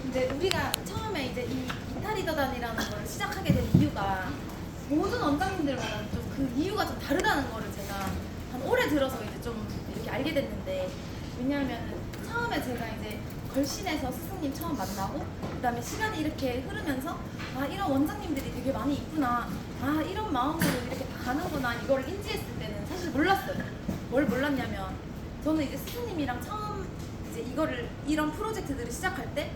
이제 우리가 처음에 이제 이 이탈리더단이라는 걸 시작하게 된 이유가 모든 원장님들마다 좀 그 이유가 좀 다르다는 거를 제가 한 올해 들어서 이제 좀 이렇게 알게 됐는데, 왜냐하면 처음에 제가 이제 걸신에서 스승님 처음 만나고 그다음에 시간이 이렇게 흐르면서 아, 이런 원장님들이 되게 많이 있구나, 아, 이런 마음으로 이렇게 다 가는구나, 이걸 인지했을 때는 사실 몰랐어요. 뭘 몰랐냐면, 저는 이제 스승님이랑 처음 이제 이런 프로젝트들을 시작할 때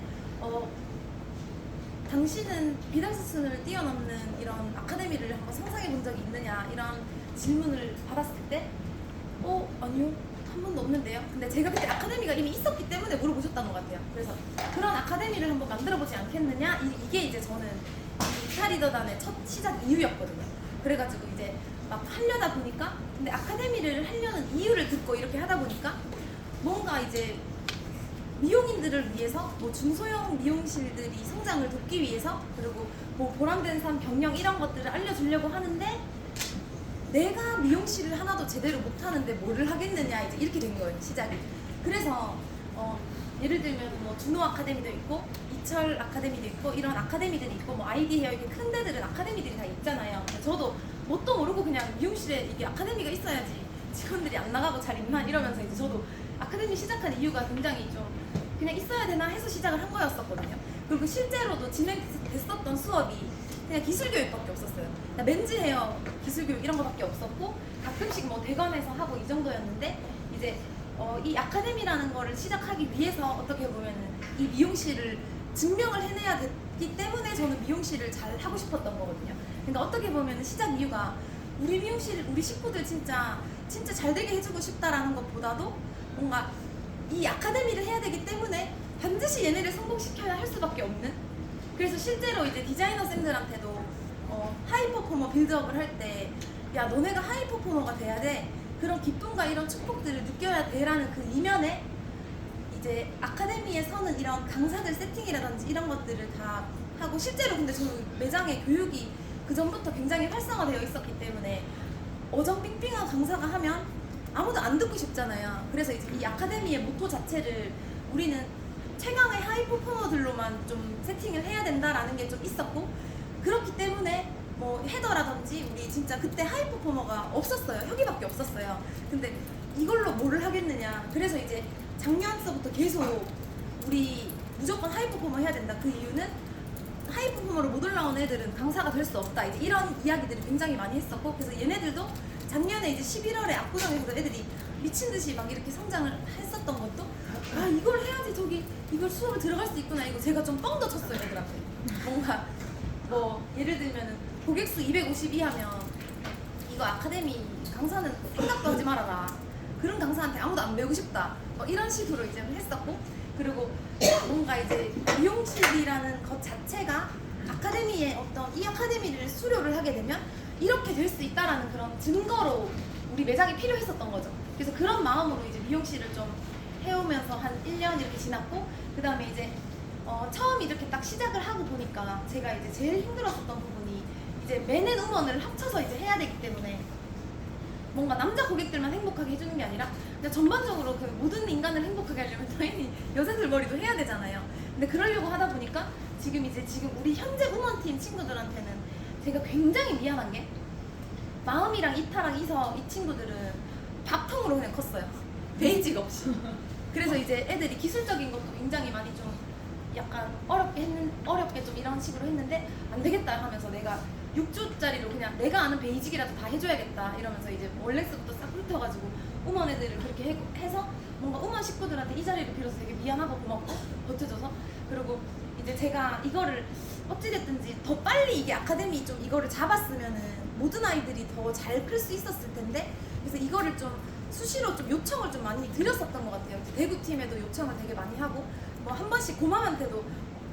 당신은 비달스슨을 뛰어넘는 이런 아카데미를 한번 상상해 본 적이 있느냐, 이런 질문을 받았을 때 아니요, 한 번도 없는데요. 근데 제가 그때 아카데미가 이미 있었기 때문에 물어보셨던 것 같아요. 그래서 그런 아카데미를 한번 만들어 보지 않겠느냐, 이게 이제 저는 이탈리더단의 첫 시작 이유였거든요. 그래가지고 이제 막 하려다 보니까, 근데 아카데미를 하려는 이유를 듣고 이렇게 하다 보니까 뭔가 이제 미용인들을 위해서 뭐 중소형 미용실들이 성장을 돕기 위해서, 그리고 뭐 보람된 삶, 경영 이런 것들을 알려주려고 하는데, 내가 미용실을 하나도 제대로 못하는데 뭐를 하겠느냐, 이제 이렇게 된 거예요, 시작이. 그래서 예를 들면 뭐 준호 아카데미도 있고 이철 아카데미도 있고 이런 아카데미들이 있고, 뭐 아이디 헤어, 이렇게 큰 데들은 아카데미들이 다 있잖아요. 저도 뭣도 모르고 그냥 미용실에 이게 아카데미가 있어야지 직원들이 안 나가고 잘 있나 이러면서 이제 저도 아카데미 시작한 이유가 굉장히 좀 그냥 있어야 되나 해서 시작을 한 거였었거든요. 그리고 실제로도 진행됐었던 수업이 그냥 기술교육밖에 없었어요. 그냥 멘즈 헤어 기술교육 이런 거밖에 없었고, 가끔씩 뭐 대관에서 하고 이 정도였는데, 이제 이 아카데미라는 거를 시작하기 위해서 어떻게 보면은 이 미용실을 증명을 해내야 됐기 때문에 저는 미용실을 잘 하고 싶었던 거거든요. 그러니까 어떻게 보면은 시작 이유가 우리 미용실, 우리 식구들 진짜 잘 되게 해주고 싶다라는 것보다도 뭔가 이 아카데미를 해야 되기 때문에 반드시 얘네를 성공시켜야 할 수밖에 없는. 그래서 실제로 이제 디자이너 쌤들한테도 하이퍼포머 빌드업을 할 때, 야, 너네가 하이퍼포머가 돼야 돼, 그런 기쁨과 이런 축복들을 느껴야 돼라는 그 이면에 이제 아카데미에 서는 이런 강사들 세팅이라든지 이런 것들을 다 하고, 실제로 근데 저는 매장의 교육이 그 전부터 굉장히 활성화되어 있었기 때문에 어정빙빙한 강사가 하면 아무도 안 듣고 싶잖아요. 그래서 이제 이 아카데미의 모토 자체를 우리는 최강의 하이퍼포머들로만 좀 세팅을 해야 된다라는 게 좀 있었고, 그렇기 때문에 뭐 헤더라든지 우리 진짜 그때 하이퍼포머가 없었어요. 혁이밖에 없었어요. 근데 이걸로 뭐를 하겠느냐. 그래서 이제 작년서부터 계속 우리 무조건 하이퍼포머 해야 된다. 그 이유는 하이퍼포머로 못 올라온 애들은 강사가 될 수 없다, 이제 이런 이야기들을 굉장히 많이 했었고, 그래서 얘네들도 작년에 이제 11월에 압구정에서 애들이 미친듯이 막 이렇게 성장을 했었던 것도, 아, 이걸 해야지 저기 이걸 수업을 들어갈 수 있구나, 이거 제가 좀 뻥도 쳤어요 애들한테. 뭔가 뭐 예를 들면은 고객수 250이 하면 이거 아카데미 강사는 생각도 하지 말아라, 그런 강사한테 아무도 안 배우고 싶다, 뭐 이런 식으로 이제 했었고, 그리고 뭔가 이제 미용실이라는 것 자체가 아카데미의 어떤 이 아카데미를 수료를 하게 되면 이렇게 될 수 있다라는 그런 증거로 우리 매장이 필요했었던 거죠. 그래서 그런 마음으로 이제 미용실을 좀 해오면서 한 1년 이렇게 지났고, 그 다음에 이제 처음 이렇게 딱 시작을 하고 보니까 제가 이제 제일 힘들었었던 부분이, 이제 맨앤 우먼을 합쳐서 이제 해야 되기 때문에 뭔가 남자 고객들만 행복하게 해주는 게 아니라 그냥 전반적으로 그 모든 인간을 행복하게 하려면 당연히 여자들 머리도 해야 되잖아요. 근데 그러려고 하다 보니까 지금 우리 현재 우먼팀 친구들한테는 제가 굉장히 미안한 게, 마음이랑 이타랑 이서 이 친구들은 밥통으로 그냥 컸어요. 베이직 없이. 그래서 이제 애들이 기술적인 것도 굉장히 많이 좀 약간 어렵게 좀 이런 식으로 했는데, 안 되겠다 하면서 내가 6주짜리로 그냥 내가 아는 베이직이라도 다 해줘야겠다 이러면서 이제 월렉스부터 싹 훑어가지고 우먼 애들을 그렇게 해서 뭔가 우먼 식구들한테 이 자리를 빌어서 되게 미안하고 고맙고 버텨줘서, 그리고 이제 제가 이거를 어찌됐든지 더 빨리 이게 아카데미 좀 이거를 잡았으면은 모든 아이들이 더 잘 클 수 있었을 텐데, 그래서 이거를 좀 수시로 좀 요청을 좀 많이 드렸었던 것 같아요. 대구팀에도 요청을 되게 많이 하고, 뭐 한 번씩 고맘한테도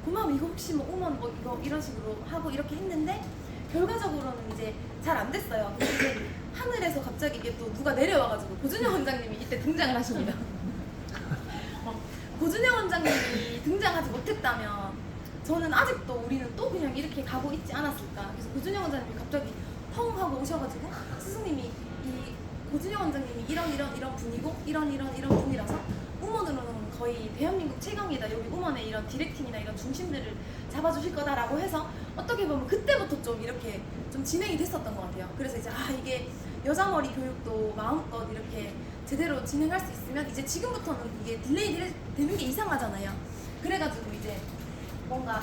고맘 이거 혹시 뭐 우먼 뭐 이거 이런 식으로 하고 이렇게 했는데, 결과적으로는 이제 잘 안 됐어요. 근데 이제 하늘에서 갑자기 이게 또 누가 내려와가지고 고준영 원장님이 이때 등장을 하십니다. 고준영 원장님이 등장하지 못했다면 저는 아직도 우리는 또 그냥 이렇게 가고 있지 않았을까. 그래서 고준영 원장님이 갑자기 텅 하고 오셔가지고, 스승님이 이 고준영 원장님이 이런 분이고 이런 분이라서 우먼으로는 거의 대한민국 최강이다. 여기 우먼의 이런 디렉팅이나 이런 중심들을 잡아주실 거다라고 해서 어떻게 보면 그때부터 좀 이렇게 좀 진행이 됐었던 것 같아요. 그래서 이제 이게 여자머리 교육도 마음껏 이렇게 제대로 진행할 수 있으면 이제 지금부터는 이게 딜레이 되는 게 이상하잖아요. 그래가지고 이제 뭔가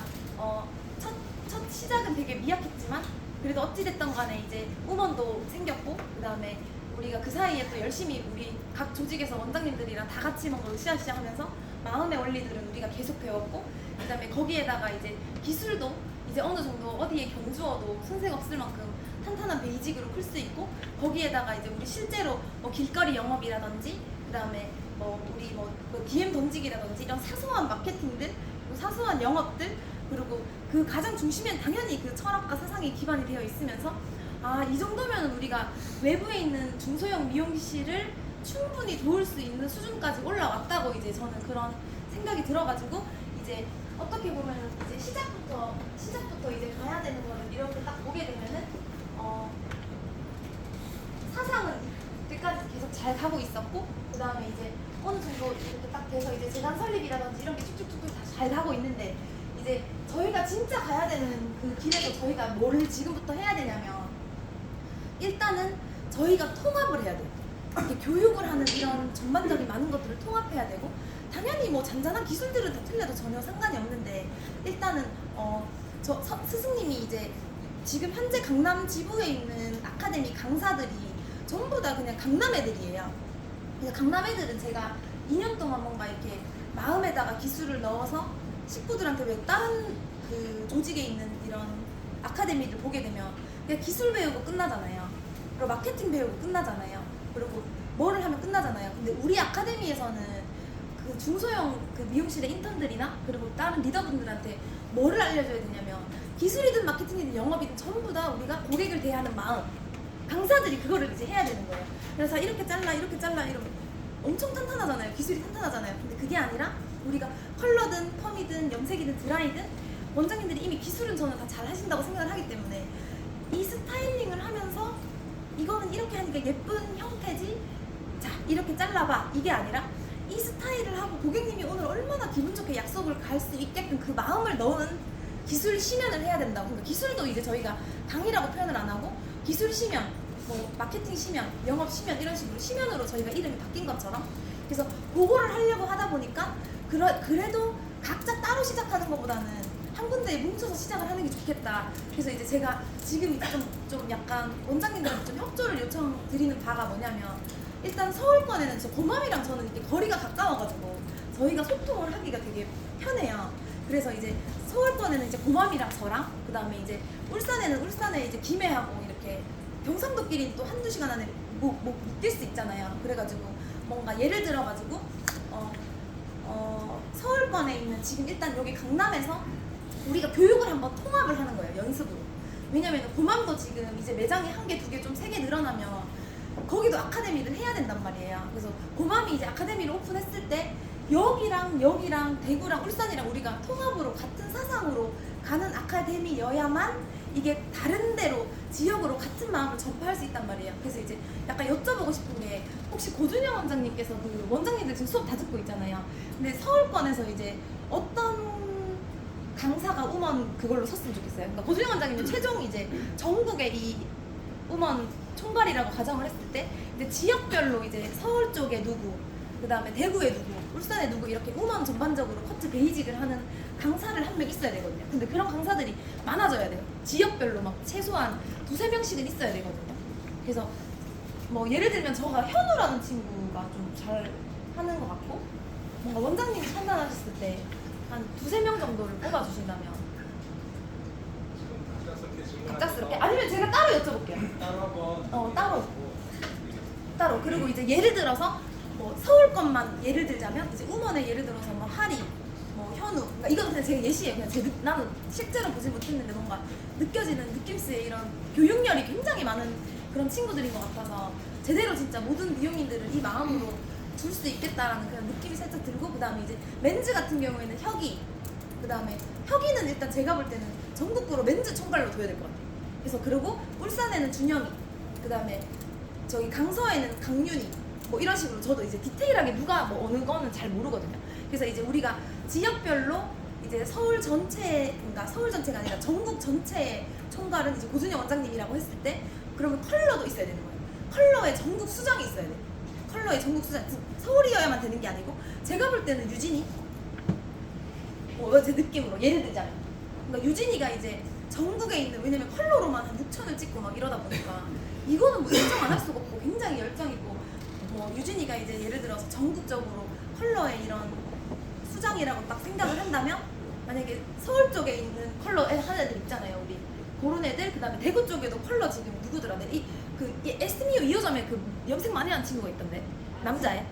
첫 시작은 되게 미약했지만 그래도 어찌됐든 간에 이제 우먼도 생겼고 그 다음에 우리가 그 사이에 또 열심히 우리 각 조직에서 원장님들이랑 다 같이 뭔가 으쌰으쌰 하면서 마음의 원리들은 우리가 계속 배웠고 그 다음에 거기에다가 이제 기술도 이제 어느 정도 어디에 경주어도 손색 없을 만큼 탄탄한 베이직으로 클 수 있고 거기에다가 이제 우리 실제로 뭐 길거리 영업이라든지 그 다음에 뭐 우리 뭐 DM 던지기라든지 이런 사소한 마케팅들 사소한 영업들 그리고 그 가장 중심에는 당연히 그 철학과 사상이 기반이 되어 있으면서 이 정도면 우리가 외부에 있는 중소형 미용실을 충분히 도울 수 있는 수준까지 올라왔다고 이제 저는 그런 생각이 들어가지고 이제 어떻게 보면 이제 시작부터 이제 가야 되는 거를 이렇게 딱 보게 되면은 사상은 그때까지 계속 잘 가고 있었고 그 다음에 이제 어느 정도 이렇게 딱 돼서 이제 재단 설립이라든지 이런 게 쭉쭉쭉쭉 다 잘 가고 있는데 이제 저희가 진짜 가야 되는 그 길에서 저희가 뭐를 지금부터 해야 되냐면 일단은 저희가 통합을 해야 돼요. 이렇게 교육을 하는 이런 전반적인 많은 것들을 통합해야 되고 당연히 뭐 잔잔한 기술들은 다 틀려도 전혀 상관이 없는데 일단은 스승님이 이제 지금 현재 강남 지부에 있는 아카데미 강사들이 전부 다 그냥 강남 애들이에요. 그래서 강남 애들은 제가 2년 동안 뭔가 이렇게 마음에다가 기술을 넣어서 식구들한테 왜 다른 그 조직에 있는 이런 아카데미를 보게 되면 그냥 기술 배우고 끝나잖아요. 그리고 마케팅 배우고 끝나잖아요. 그리고 뭐를 하면 끝나잖아요. 근데 우리 아카데미에서는 그 중소형 그 미용실의 인턴들이나 그리고 다른 리더분들한테 뭐를 알려줘야 되냐면 기술이든 마케팅이든 영업이든 전부 다 우리가 고객을 대하는 마음 강사들이 그거를 이제 해야 되는 거예요. 그래서 이렇게 잘라 이러면 엄청 탄탄하잖아요. 기술이 탄탄하잖아요. 근데 그게 아니라 우리가 컬러든 펌이든 염색이든 드라이든 원장님들이 이미 기술은 저는 다 잘 하신다고 생각을 하기 때문에 이 스타일링을 하면서 이거는 이렇게 하니까 예쁜 형태지 자 이렇게 잘라봐 이게 아니라 이 스타일을 하고 고객님이 오늘 얼마나 기분 좋게 약속을 갈 수 있게끔 그 마음을 넣은 기술 심연을 해야 된다고. 그러니까 기술도 이제 저희가 강의라고 표현을 안 하고 기술 심연, 뭐 마케팅 심연, 영업 심연 이런 식으로 심연으로 저희가 이름이 바뀐 것처럼 그래서 그거를 하려고 하다 보니까 그래도 각자 따로 시작하는 것보다는 한 군데에 뭉쳐서 시작을 하는 게 좋겠다. 그래서 이제 제가 지금 이제 좀 약간 원장님들한테 좀 협조를 요청드리는 바가 뭐냐면 일단 서울권에는 저 고맘이랑 저는 이렇게 거리가 가까워가지고 저희가 소통을 하기가 되게 편해요. 그래서 이제 서울권에는 이제 고맘이랑 저랑 그 다음에 이제 울산에는 울산에 이제 김해하고 이렇게 경상도끼리 또 한두 시간 안에 못 뛸 수 있잖아요. 그래가지고 뭔가 예를 들어가지고 서울권에 있는 지금 일단 여기 강남에서 우리가 교육을 한번 통합을 하는 거예요. 연습으로. 왜냐면 고맘도 지금 이제 매장이 한 개, 두 개, 좀 세 개 늘어나면 거기도 아카데미를 해야 된단 말이에요. 그래서 고맘이 이제 아카데미를 오픈했을 때 여기랑 대구랑 울산이랑 우리가 통합으로 같은 사상으로 가는 아카데미여야만 이게 다른 데로 지역으로 같은 마음을 전파할 수 있단 말이에요. 그래서 이제 약간 여쭤보고 싶은 게 혹시 고준영 원장님께서 그 원장님들 지금 수업 다 듣고 있잖아요. 근데 서울권에서 이제 어떤 강사가 우먼 그걸로 섰으면 좋겠어요. 그러니까 고준영 원장님은 최종 이제 전국의 이 우먼 총괄이라고 가정을 했을 때 이제 지역별로 이제 서울 쪽에 누구, 그 다음에 대구에 누구, 울산에 누구 이렇게 우먼 전반적으로 커트 베이직을 하는 강사를 한 명 있어야 되거든요. 근데 그런 강사들이 많아져야 돼요. 지역별로 막 최소한 두세 명씩은 있어야 되거든요. 그래서 뭐 예를 들면 저가 현우라는 친구가 좀 잘 하는 것 같고 뭔가 원장님이 판단하셨을 때 한 두세 명 정도를 뽑아주신다면 갑작스럽게 아니면 제가 따로 여쭤볼게요. 따로 그리고 이제 예를 들어서 뭐 서울 것만 예를 들자면 이제 우먼에 예를 들어서 뭐 하리 뭐 현우 그러니까 이건 그냥 제 예시예요. 그냥 나는 실제로 보지 못했는데 뭔가 느껴지는 느낌스의 이런 교육열이 굉장히 많은 그런 친구들인 것 같아서 제대로 진짜 모든 미용인들을 이 마음으로 줄 수 있겠다라는 그런 느낌이 살짝 들고 그 다음에 이제 맨즈 같은 경우에는 혁이 그 다음에 혁이는 일단 제가 볼 때는 전국구로 맨즈 총괄로 둬야 될 것 같아요. 그래서 그리고 울산에는 준영이 그 다음에 저기 강서에는 강윤이 뭐 이런 식으로 저도 이제 디테일하게 누가 뭐 어느 거는 잘 모르거든요. 그래서 이제 우리가 지역별로 이제 서울 전체, 그러니까 서울 전체가 아니라 전국 전체의 총괄은 이제 고준영 원장님이라고 했을 때 그러면 컬러도 있어야 되는 거예요. 컬러에 전국 수장이 있어야 돼. 컬러에 전국 수장, 서울이어야만 되는 게 아니고 제가 볼 때는 유진이 제 느낌으로 예를 들자면 그러니까 유진이가 이제 전국에 있는, 왜냐면 컬러로만 한 6천을 찍고 막 이러다 보니까 이거는 뭐 인정 안 할 수가 없고 굉장히 열정이고, 뭐 유진이가 이제 예를 들어서 전국적으로 컬러에 이런 수장이라고 딱 생각을 한다면 만약에 서울 쪽에 있는 컬러 하는 애들 있잖아요, 우리 그런 애들, 그 다음에 대구 쪽에도 컬러 지금 누구더라, 이 SMU 2호점에 그 염색 많이 하는 친구가 있던데, 남자애?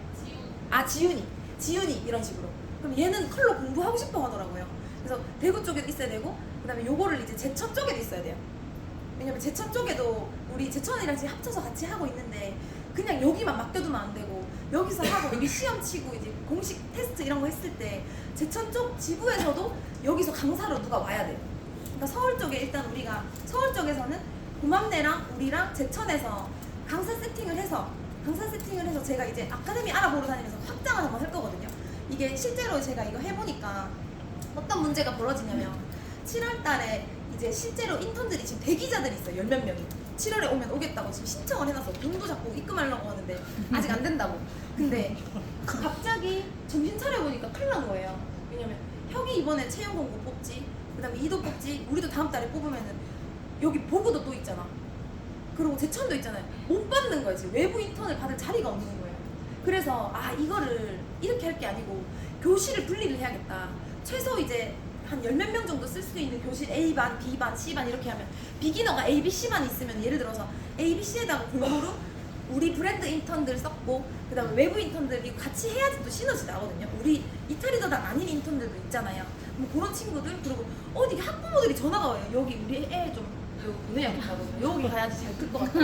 지윤이 이런 식으로. 그럼 얘는 컬러 공부하고 싶어 하더라고요. 그래서 대구 쪽에도 있어야 되고, 그 다음에 요거를 이제 제천 쪽에도 있어야 돼요. 왜냐면 제천 쪽에도 우리 제천이랑 지금 합쳐서 같이 하고 있는데 그냥 여기만 맡겨두면 안 되고, 여기서 하고 여기 시험 치고 이제 공식 테스트 이런 거 했을 때 제천 쪽 지부에서도 여기서 강사로 누가 와야 돼요. 그러니까 서울 쪽에 일단 우리가 서울 쪽에서는 고맘내랑 우리랑 제천에서 강사 세팅을 해서 제가 이제 아카데미 알아보러 다니면서 확장을 한번 할 거거든요. 이게 실제로 제가 이거 해보니까 어떤 문제가 벌어지냐면 7월 달에 이제 실제로 인턴들이 지금 대기자들이 있어요. 열 몇 명이 7월에 오면 오겠다고 지금 신청을 해놨어. 돈도 자꾸 입금하려고 하는데 아직 안 된다고. 근데 갑자기 정신 차려보니까 큰일 난 거예요. 왜냐면 혁이 이번에 채용 공고 뽑지, 그 다음에 이도 뽑지, 우리도 다음 달에 뽑으면은 여기 보고도 또 있잖아. 그리고 제천도 있잖아요. 못 받는 거예요. 지금 외부 인턴을 받을 자리가 없는 거예요. 그래서 이거를 이렇게 할 게 아니고 교실을 분리를 해야겠다. 최소 이제 한 열 몇 명 정도 쓸 수 있는 교실 A반, B반, C반 이렇게 하면 비기너가 A, B, C반 있으면 예를 들어서 A, B, C에다가 골고루 우리 브랜드 인턴들 썼고, 그 다음에 외부 인턴들이 같이 해야지 또 시너지 나거든요. 우리 이탈리더당 아닌 인턴들도 있잖아요. 뭐 그런 친구들, 그리고 어디 학부모들이 전화가 와요. 여기 우리 애 좀 보내야겠다고. 여기 가야지 잘 클 것 같아.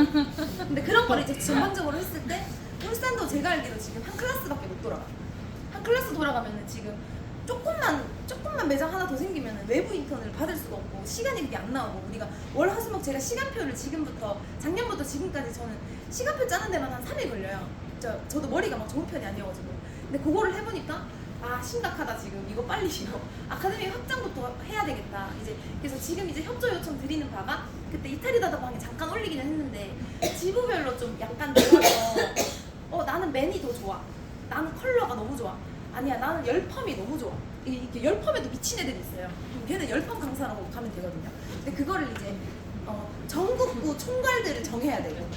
근데 그런 걸 이제 전반적으로 했을 때 울산도 제가 알기로 지금 한 클래스밖에 못 돌아가. 한 클래스 돌아가면은 지금 조금만 매장 하나 더 생기면 외부 인턴을 받을 수가 없고 시간이 그게 안 나오고, 우리가 월, 화, 수, 목 제가 시간표를 작년부터 지금까지 저는 시간표 짜는 데만 한 3일 걸려요. 저도 머리가 막 좋은 편이 아니어가지고. 근데 그거를 해보니까 심각하다, 지금 이거 빨리 아카데미 확장부터 해야 되겠다. 이제 그래서 지금 이제 협조 요청 드리는 바가, 그때 이탈리다방에 잠깐 올리기는 했는데 지부별로 좀 약간 내려서 나는 맨이 더 좋아, 나는 컬러가 너무 좋아, 아니야 나는 열펌이 너무 좋아, 이렇게 열펌에도 미친 애들이 있어요. 그럼 걔는 열펌 강사라고 가면 되거든요. 근데 그거를 이제 전국구 총괄들을 정해야 되고,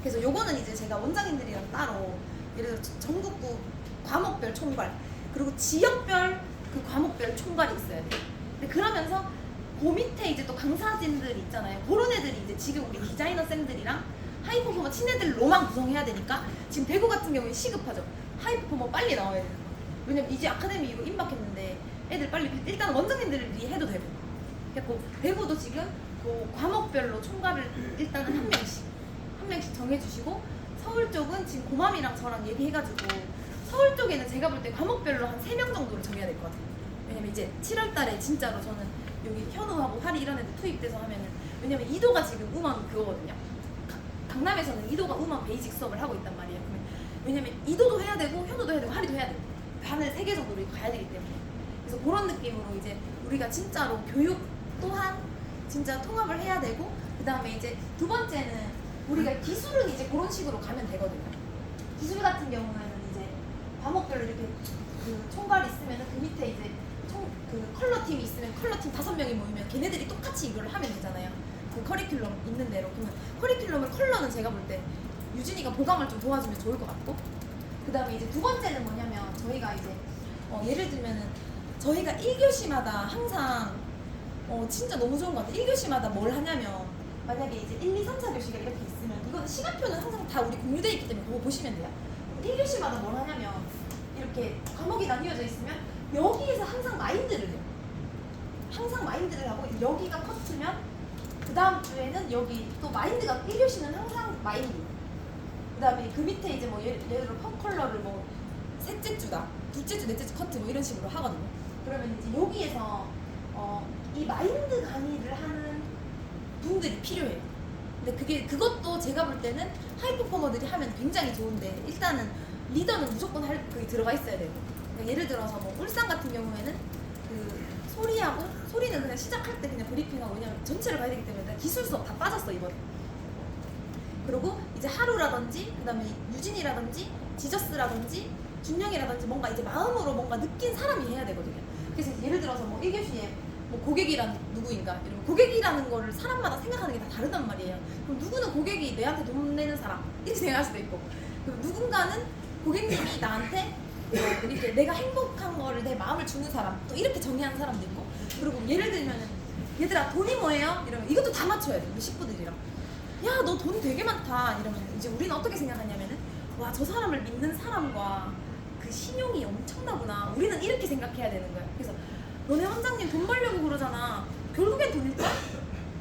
그래서 요거는 이제 제가 원장님들이랑 따로 예를 들어 전국구 과목별 총괄, 그리고 지역별 그 과목별 총괄이 있어야 돼요. 근데 그러면서 그 밑에 이제 또 강사진들 있잖아요. 그런 애들이 이제 지금 우리 디자이너 쌤들이랑 하이퍼포머 친애들로만 구성해야 되니까 지금 대구 같은 경우에 시급하죠. 하이퍼포머 빨리 나와야 돼요. 왜냐면 이제 아카데미 이거 임박했는데 애들 빨리, 일단 원장님들이 해도 되고, 그래서 대구도 지금 그 과목별로 총괄을 일단은 한 명씩 정해주시고, 서울 쪽은 지금 고맘이랑 저랑 얘기해가지고 서울 쪽에는 제가 볼 때 과목별로 한 3명 정도를 정해야 될 것 같아요. 왜냐면 이제 7월 달에 진짜로 저는 여기 현우하고 하리 이런 애들 투입돼서 하면은, 왜냐면 이도가 지금 우먼 그거거든요. 강남에서는 이도가 우먼 베이직 수업을 하고 있단 말이에요. 왜냐면 이도도 해야 되고 현우도 해야 되고 하리도 해야 되고 반을 3개 정도로 가야 되기 때문에. 그래서 그런 느낌으로 이제 우리가 진짜로 교육 또한 진짜 통합을 해야 되고, 그 다음에 이제 두 번째는 우리가 기술은 이제 그런 식으로 가면 되거든요. 기술 같은 경우에는 이제 과목별로 이렇게 그 총괄이 있으면은 그 밑에 이제 그 컬러팀이 있으면 컬러팀 5명이 모이면 걔네들이 똑같이 이걸 하면 되잖아요. 그 커리큘럼 있는 대로. 그러면 커리큘럼을 컬러는 제가 볼 때 유진이가 보강을 좀 도와주면 좋을 것 같고, 그 다음에 이제 두 번째는 뭐냐면 저희가 이제 예를 들면은 저희가 1교시마다 항상 진짜 너무 좋은 것 같아요. 1교시마다 뭘 하냐면 만약에 이제 1, 2, 3, 4교시가 이렇게 있으면 이거는 시간표는 항상 다 우리 공유되어 있기 때문에 그거 보시면 돼요. 1교시마다 뭘 하냐면 이렇게 과목이 나뉘어져 있으면 여기에서 항상 마인드를 해요. 항상 마인드를 하고 여기가 커트면 그 다음 주에는 여기 또 마인드가 1교시는 항상 마인드, 그 다음에 그 밑에 이제 뭐 예를 들어 펌 컬러를 뭐 셋째 주다, 둘째 주, 넷째 주 커트 뭐 이런 식으로 하거든요. 그러면 이제 여기에서 이 마인드 강의를 하는 분들이 필요해요. 근데 그것도 제가 볼 때는 하이퍼포머들이 하면 굉장히 좋은데, 일단은 리더는 무조건 그게 들어가 있어야 되고, 그러니까 예를 들어서 뭐 울산 같은 경우에는 그 소리는 그냥 시작할 때 그냥 브리핑하고, 왜냐면 전체를 봐야 되기 때문에 기술 수업 다 빠졌어 이번에. 그리고 이제 하루라든지 그다음에 유진이라든지 지저스라든지 준영이라든지 뭔가 이제 마음으로 뭔가 느낀 사람이 해야 되거든요. 그래서 예를 들어서 뭐 1교시에 뭐 고객이란 누구인가 이러면 고객이라는 거를 사람마다 생각하는 게 다 다르단 말이에요. 그럼 누구는 고객이 내한테 돈 내는 사람 이렇게 생각할 수도 있고, 그리고 누군가는 고객님이 나한테 이렇게 내가 행복한 거를 내 마음을 주는 사람, 또 이렇게 정의하는 사람도 있고. 그리고 예를 들면은 얘들아 돈이 뭐예요? 이러면 이것도 다 맞춰야 돼 우리 식구들이랑. 야 너 돈 되게 많다 이러면 이제 우리는 어떻게 생각하냐면은 와 저 사람을 믿는 사람과 그 신용이 엄청나구나, 우리는 이렇게 생각해야 되는 거야. 그래서 너네 원장님 돈 벌려고 그러잖아, 결국엔 돈일까?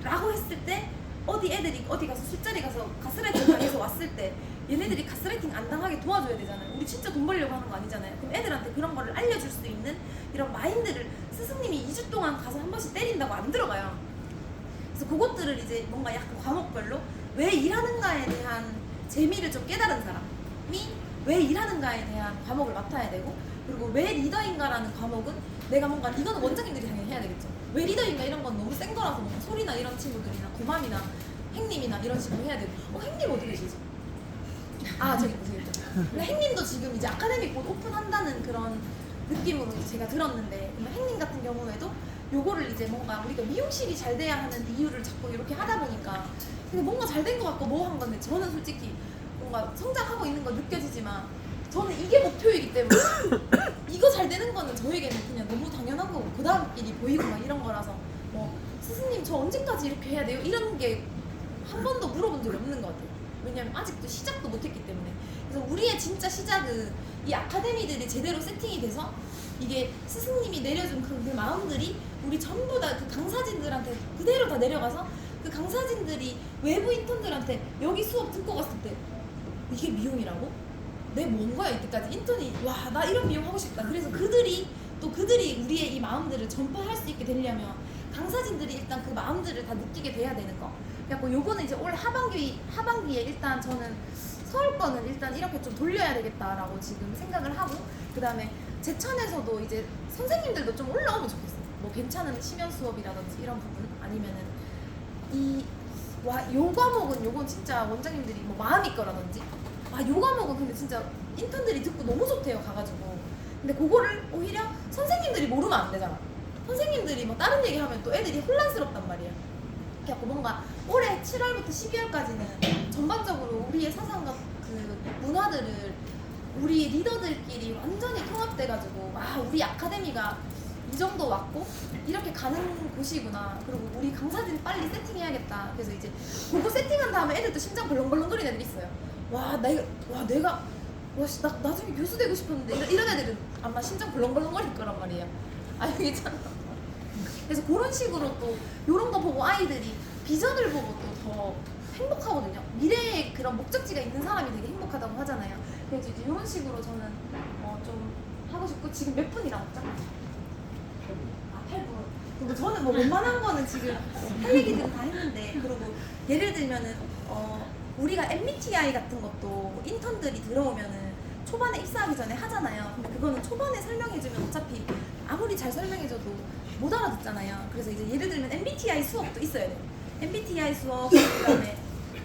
라고 했을 때 어디 애들이 어디 가서 술자리 가서 가스라이팅 당해서 왔을 때 얘네들이 가스라이팅 안 당하게 도와줘야 되잖아요. 우리 진짜 돈 벌려고 하는 거 아니잖아요. 그럼 애들한테 그런 거를 알려줄 수 있는 이런 마인드를 스승님이 2주 동안 가서 한 번씩 때린다고 안 들어가요. 그래서 그것들을 이제 뭔가 약간 과목별로 왜 일하는가에 대한 재미를 좀 깨달은 사람이 왜 일하는가에 대한 과목을 맡아야 되고, 그리고 왜 리더인가라는 과목은 내가 뭔가 이거는 원장님들이 당연히 해야 되겠죠. 왜 리더인가 이런 건 너무 센 거라서 뭔가 소리나 이런 친구들이나 고맘이나 행님이나 이런 식으로 해야 되고. 행님 어디 계시지? 아 저기 있죠. 근데 행님도 지금 이제 아카데미 곧 오픈한다는 그런 느낌으로 제가 들었는데, 행님 같은 경우에도 요거를 이제 뭔가 우리가 미용실이 잘 돼야 하는 이유를 자꾸 이렇게 하다 보니까 근데 뭔가 잘 된 것 같고 뭐 한 건데, 저는 솔직히 뭔가 성장하고 있는 거 느껴지지만 저는 이게 목표이기 때문에 이거 잘 되는 거는 저에게는 그냥 너무 당연하고 그 다음 길이 보이고 막 이런 거라서 뭐 스승님 저 언제까지 이렇게 해야 돼요? 이런 게 한 번도 물어본 적이 없는 것 같아요. 왜냐면 아직도 시작도 못했기 때문에. 그래서 우리의 진짜 시작은 이 아카데미들이 제대로 세팅이 돼서 이게 스승님이 내려준 그 마음들이 우리 전부 다 그 강사진들한테 그대로 다 내려가서 그 강사진들이 외부 인턴들한테 여기 수업 듣고 갔을 때 이게 미용이라고? 내 뭔가야 이때까지 인턴이 와 나 이런 미용 하고 싶다. 그래서 그들이 우리의 이 마음들을 전파할 수 있게 되려면 강사진들이 일단 그 마음들을 다 느끼게 돼야 되는 거. 그래갖고 요거는 이제 올 하반기에 일단 저는 서울 거는 일단 이렇게 좀 돌려야 되겠다라고 지금 생각을 하고, 그 다음에 제천에서도 이제 선생님들도 좀 올라오면 좋겠어요. 뭐 괜찮은 심연 수업이라든지 이런 부분 아니면은 요 과목은 요건 진짜 원장님들이 뭐 마음이 거라든지 요 과목은 근데 진짜 인턴들이 듣고 너무 좋대요 가가지고. 근데 그거를 오히려 선생님들이 모르면 안 되잖아. 선생님들이 뭐 다른 얘기하면 또 애들이 혼란스럽단 말이야. 그래갖고 뭔가 올해 7월부터 12월까지는 전반적으로 우리의 사상과 그 문화들을 우리 리더들끼리 완전히 통합돼가지고 우리 아카데미가 이 정도 왔고 이렇게 가는 곳이구나. 그리고 우리 강사진 빨리 세팅해야겠다. 그래서 이제 그거 세팅한 다음에 애들도 심장 벌렁벌렁거리는 애들이 있어요. 내가 나중에 교수 되고 싶었는데 이런 애들은 아마 심장 벌렁벌렁거릴 거란 말이에요. 알겠잖아. 그래서 그런 식으로 또 이런 거 보고 아이들이 비전을 보고 또 더 행복하거든요. 미래에 그런 목적지가 있는 사람이 되게 행복하다고 하잖아요. 그래서 이제 이런 식으로 저는 좀 하고 싶고. 지금 몇 분이 남았죠? 8분. 그리고 저는 뭐 웬만한 거는 지금 할 얘기들은 다 했는데, 그리고 예를 들면은 우리가 MBTI 같은 것도 인턴들이 들어오면은 초반에 입사하기 전에 하잖아요. 근데 그거는 초반에 설명해주면 어차피 아무리 잘 설명해줘도 못 알아듣잖아요. 그래서 이제 예를 들면 MBTI 수업도 있어야 돼요. MBTI 수업, 그다음에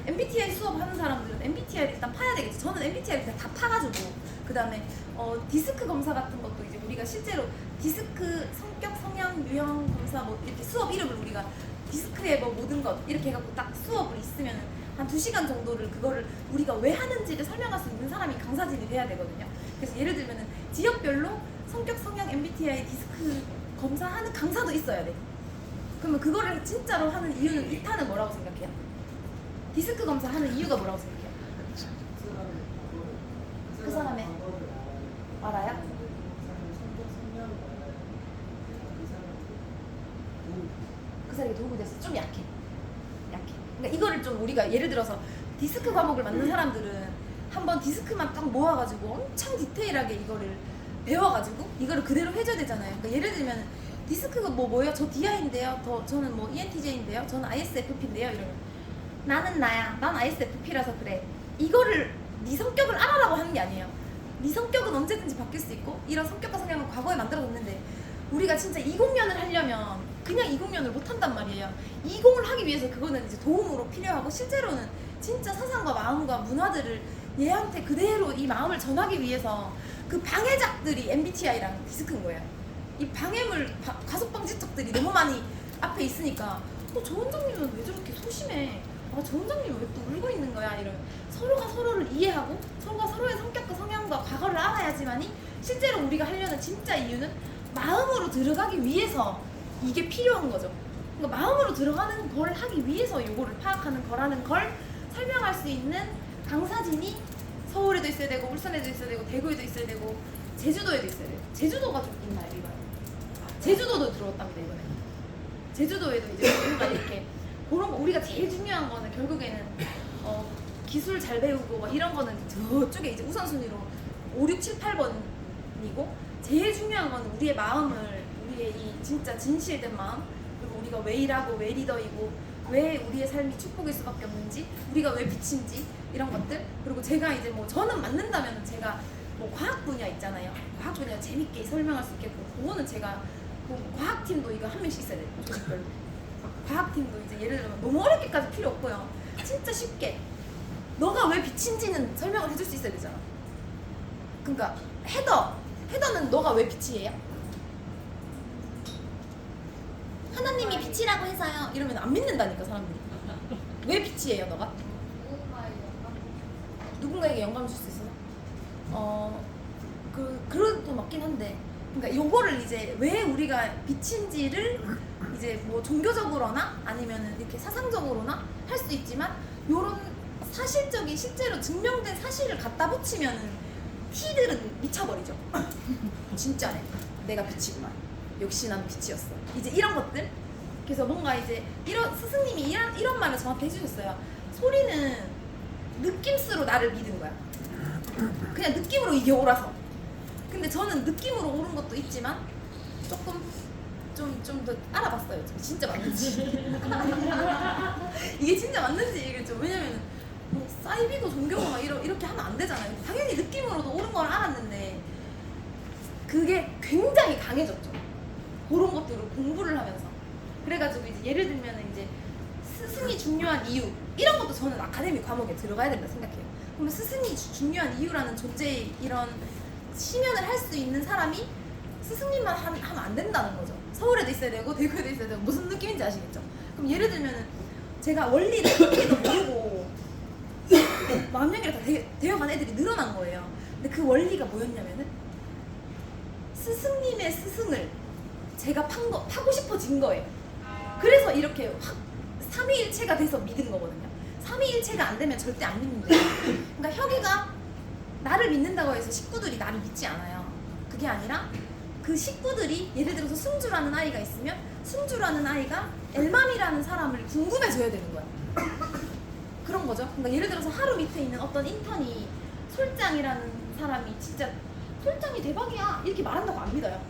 MBTI 수업 하는 사람들은 MBTI를 일단 파야 되겠죠. 저는 MBTI를 그냥 다 파가지고, 그다음에 디스크 검사 같은 것도 이제 우리가 실제로 디스크 성격, 성향, 유형 검사 뭐 이렇게 수업 이름을 우리가 디스크의 뭐 모든 것 이렇게 해갖고 딱 수업을 있으면은 한 2시간 정도를 그거를 우리가 왜 하는지를 설명할 수 있는 사람이 강사진이 돼야 되거든요. 그래서 예를 들면은 지역별로 성격, 성향, MBTI, 디스크 검사하는 강사도 있어야 돼. 그러면 그거를 진짜로 하는 이유는 2탄은 뭐라고 생각해요? 디스크 검사 하는 이유가 뭐라고 생각해요? 그 사람의 알아요? 그 사람이 도움이 돼서 좀 약해. 그러니까 이거를 좀 우리가 예를 들어서 디스크 과목을 맡는 사람들은 한번 디스크만 딱 모아가지고 엄청 디테일하게 이거를 배워가지고 이거를 그대로 해줘야 되잖아요. 그러니까 예를 들면 디스크가 뭐예요? 저 DI인데요. 저는 뭐 ENTJ인데요. 저는 ISFP인데요. 이러면 나는 나야. 난 ISFP라서 그래. 이거를 네 성격을 알아라고 하는 게 아니에요. 네 성격은 언제든지 바뀔 수 있고 이런 성격과 성향은 과거에 만들어졌는데 우리가 진짜 이공년을 하려면 그냥 이공년을 못 한단 말이에요. 이공을 하기 위해서 그거는 이제 도움으로 필요하고 실제로는 진짜 사상과 마음과 문화들을 얘한테 그대로 이 마음을 전하기 위해서 그 방해작들이 MBTI랑 디스크인 거예요. 이 방해물 가속방지턱들이 너무 많이 앞에 있으니까 저 원장님은 왜 저렇게 소심해? 저 원장님은 왜 또 울고 있는 거야? 이러면 서로가 서로를 이해하고 서로가 서로의 성격과 성향과 과거를 알아야지만이 실제로 우리가 하려는 진짜 이유는 마음으로 들어가기 위해서 이게 필요한 거죠. 그러니까 마음으로 들어가는 걸 하기 위해서 요거를 파악하는 거라는 걸 설명할 수 있는 강사진이 서울에도 있어야 되고 울산에도 있어야 되고 대구에도 있어야 되고 제주도에도 있어야 돼요. 제주도가 좀 있나요, 이번에? 제주도도 들어왔답니다, 이번에. 제주도에도 이제 뭔가 이렇게 그런 거 우리가 제일 중요한 거는 결국에는 기술 잘 배우고 막 이런 거는 저쪽에 이제 우선순위로 5, 6, 7, 8번이고 제일 중요한 거는 우리의 마음을 우리의 이 진짜 진실된 마음 그리고 우리가 왜 일하고 왜 리더이고 왜 우리의 삶이 축복일 수밖에 없는지 우리가 왜 빛인지 이런 것들 그리고 제가 이제 뭐 저는 맞는다면 제가 뭐 과학 분야 있잖아요. 과학 분야 재밌게 설명할 수 있겠고 그거는 제가 그 과학팀도 이거 한 명씩 있어야 돼요. 조직별로. 과학팀도 이제 예를 들면 너무 어렵게까지 필요 없고요. 진짜 쉽게 너가 왜 빛인지는 설명을 해줄 수 있어야 되잖아. 그러니까 헤더는 너가 왜 빛이에요? 하나님이 빛이라고 해서요. 이러면 안 믿는다니까 사람들이. 왜 빛이에요 너가? 누군가에게 영감을 줄 수 있어서? 그것도 맞긴 한데 그러니까 요거를 이제 왜 우리가 빛인지를 이제 뭐 종교적으로나 아니면 이렇게 사상적으로나 할 수 있지만 요런 사실적인 실제로 증명된 사실을 갖다 붙이면은 티들은 미쳐버리죠. 진짜네. 내가 빛이구만. 역시 난 빛이었어. 이제 이런 것들. 그래서 뭔가 이제 이런 스승님이 이런 말을 저한테 해주셨어요. 소리는 느낌스로 나를 믿은 거야. 그냥 느낌으로 이게 옳아서. 근데 저는 느낌으로 옳은 것도 있지만 조금 좀 더 알아봤어요. 진짜 맞는지. 이게 진짜 맞는지 얘기를 좀. 왜냐면 뭐 사이비고 종교고 막 이렇게 하면 안 되잖아요. 당연히 느낌으로도 옳은 걸 알았는데 그게 굉장히 강해졌죠. 그런 것들을 공부를 하면서. 그래가지고 이제 예를 들면 이제 스승이 중요한 이유 이런 것도 저는 아카데미 과목에 들어가야 된다 생각해요. 그러면 스승이 중요한 이유라는 존재의 이런 심연을 할 수 있는 사람이 스승님만 하면 안 된다는 거죠. 서울에도 있어야 되고 대구에도 있어야 되고 무슨 느낌인지 아시겠죠? 그럼 예를 들면은 제가 원리를 한개도 모르고 10,000명이라 다 되어간 애들이 늘어난 거예요. 근데 그 원리가 뭐였냐면은 스승님의 스승을 제가 파고 싶어진 거예요. 그래서 이렇게 확 삼위일체가 돼서 믿은 거거든요. 삼위일체가 안 되면 절대 안 믿는데 그러니까 혁이가 나를 믿는다고 해서 식구들이 나를 믿지 않아요. 그게 아니라 그 식구들이 예를 들어서 승주라는 아이가 있으면 승주라는 아이가 엘맘이라는 사람을 궁금해져야 되는 거야. 그런 거죠. 그러니까 예를 들어서 하루 밑에 있는 어떤 인턴이 솔장이라는 사람이 진짜 솔장이 대박이야 이렇게 말한다고 안 믿어요.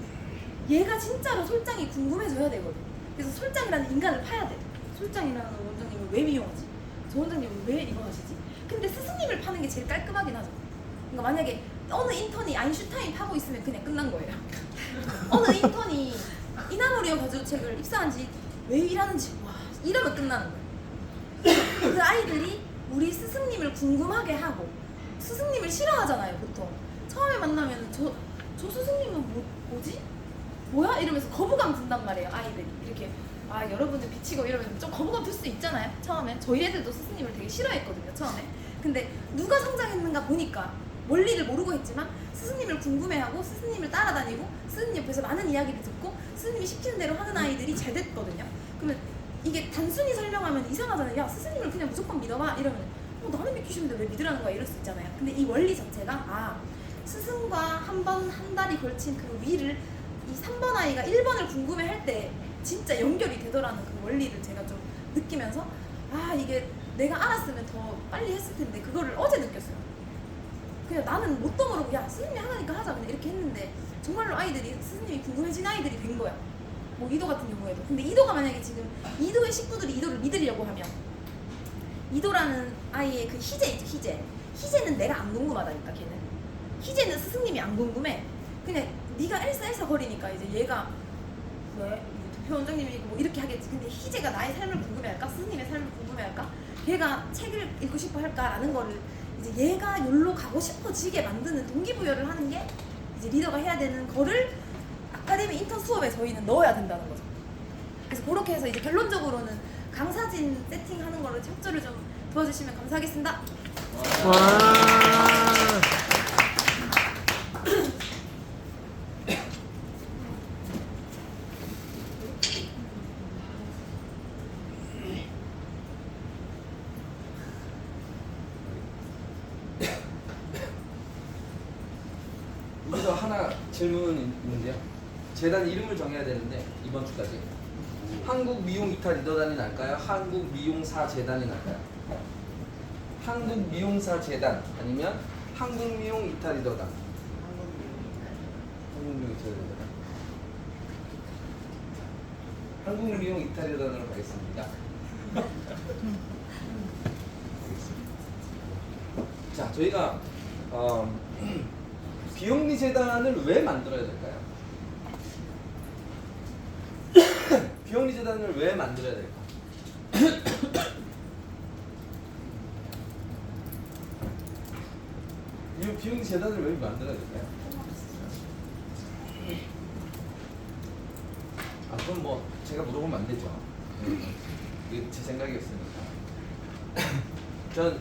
얘가 진짜로 솔장이 궁금해져야 되거든. 그래서 솔장이라는 인간을 파야 돼. 솔장이라는 원장님을 왜 미용하지? 저 원장님은 왜 이거 하시지? 근데 스승님을 파는 게 제일 깔끔하긴 하죠. 그러니까 만약에 어느 인턴이 아인슈타인 파고 있으면 그냥 끝난 거예요. 어느 인턴이 이나무리오 가주책을 입사한 지 왜 일하는지 와 이러면 끝나는 거예요. 그 아이들이 우리 스승님을 궁금하게 하고 스승님을 싫어하잖아요 보통. 처음에 만나면 저 스승님은 뭐지? 뭐야? 이러면서 거부감 든단 말이에요 아이들이. 이렇게 여러분은 비치고 이러면 좀 거부감 들 수 있잖아요 처음에. 저희 애들도 스승님을 되게 싫어했거든요 처음에. 근데 누가 성장했는가 보니까 원리를 모르고 했지만 스승님을 궁금해하고 스승님을 따라다니고 스승님 옆에서 많은 이야기를 듣고 스승님이 시키는 대로 하는 아이들이 잘 됐거든요. 그러면 이게 단순히 설명하면 이상하잖아요. 야 스승님을 그냥 무조건 믿어봐 이러면 나는 믿기 싫은데 왜 믿으라는 거야 이럴 수 있잖아요. 근데 이 원리 자체가 스승과 한 달이 걸친 그 위를 이 3번 아이가 1번을 궁금해할 때 진짜 연결이 되더라는 그 원리를 제가 좀 느끼면서 이게 내가 알았으면 더 빨리 했을 텐데 그거를 어제 느꼈어요. 그냥 나는 뭣도 모르고 야 스승님이 하나니까 하자 그냥 이렇게 했는데 정말로 아이들이 스승님이 궁금해진 아이들이 된 거야. 뭐 이도 같은 경우에도. 근데 이도가 만약에 지금 이도의 식구들이 이도를 믿으려고 하면 이도라는 아이의 그 희재 있죠 희재는 내가 안 궁금하다니까 걔는. 희재는 스승님이 안 궁금해. 그냥 네가 엘사 거리니까 이제 얘가 왜 대표 원장님이 뭐 이렇게 하겠지. 근데 희재가 나의 삶을 궁금해할까? 스승님의 삶을 궁금해할까? 걔가 책을 읽고 싶어 할까라는 거를 이제 얘가 여기로 가고 싶어지게 만드는 동기부여를 하는 게 이제 리더가 해야 되는 거를 아카데미 인턴 수업에 저희는 넣어야 된다는 거죠. 그래서 그렇게 해서 이제 결론적으로는 강사진 세팅하는 거를 협조를 좀 도와주시면 감사하겠습니다. 와. 여기서 하나 질문이 있는데요. 재단 이름을 정해야 되는데 이번 주까지 한국 미용 이탈 리더단이 날까요? 한국 미용사 재단이 날까요? 한국 미용사 재단 아니면 한국 미용 이탈 리더단? 한국 미용 이탈 리더단. 한국 미용 이탈 리더단으로 가겠습니다. 자, 저희가 비영리 재단을 왜 만들어야 될까요? 비영리 재단을 왜 만들어야 될까? 이 비영리 재단을 왜 만들어야 될까요? 아, 그럼 뭐 제가 물어보면 안 되죠. 이게 제 생각이었으니까. 저는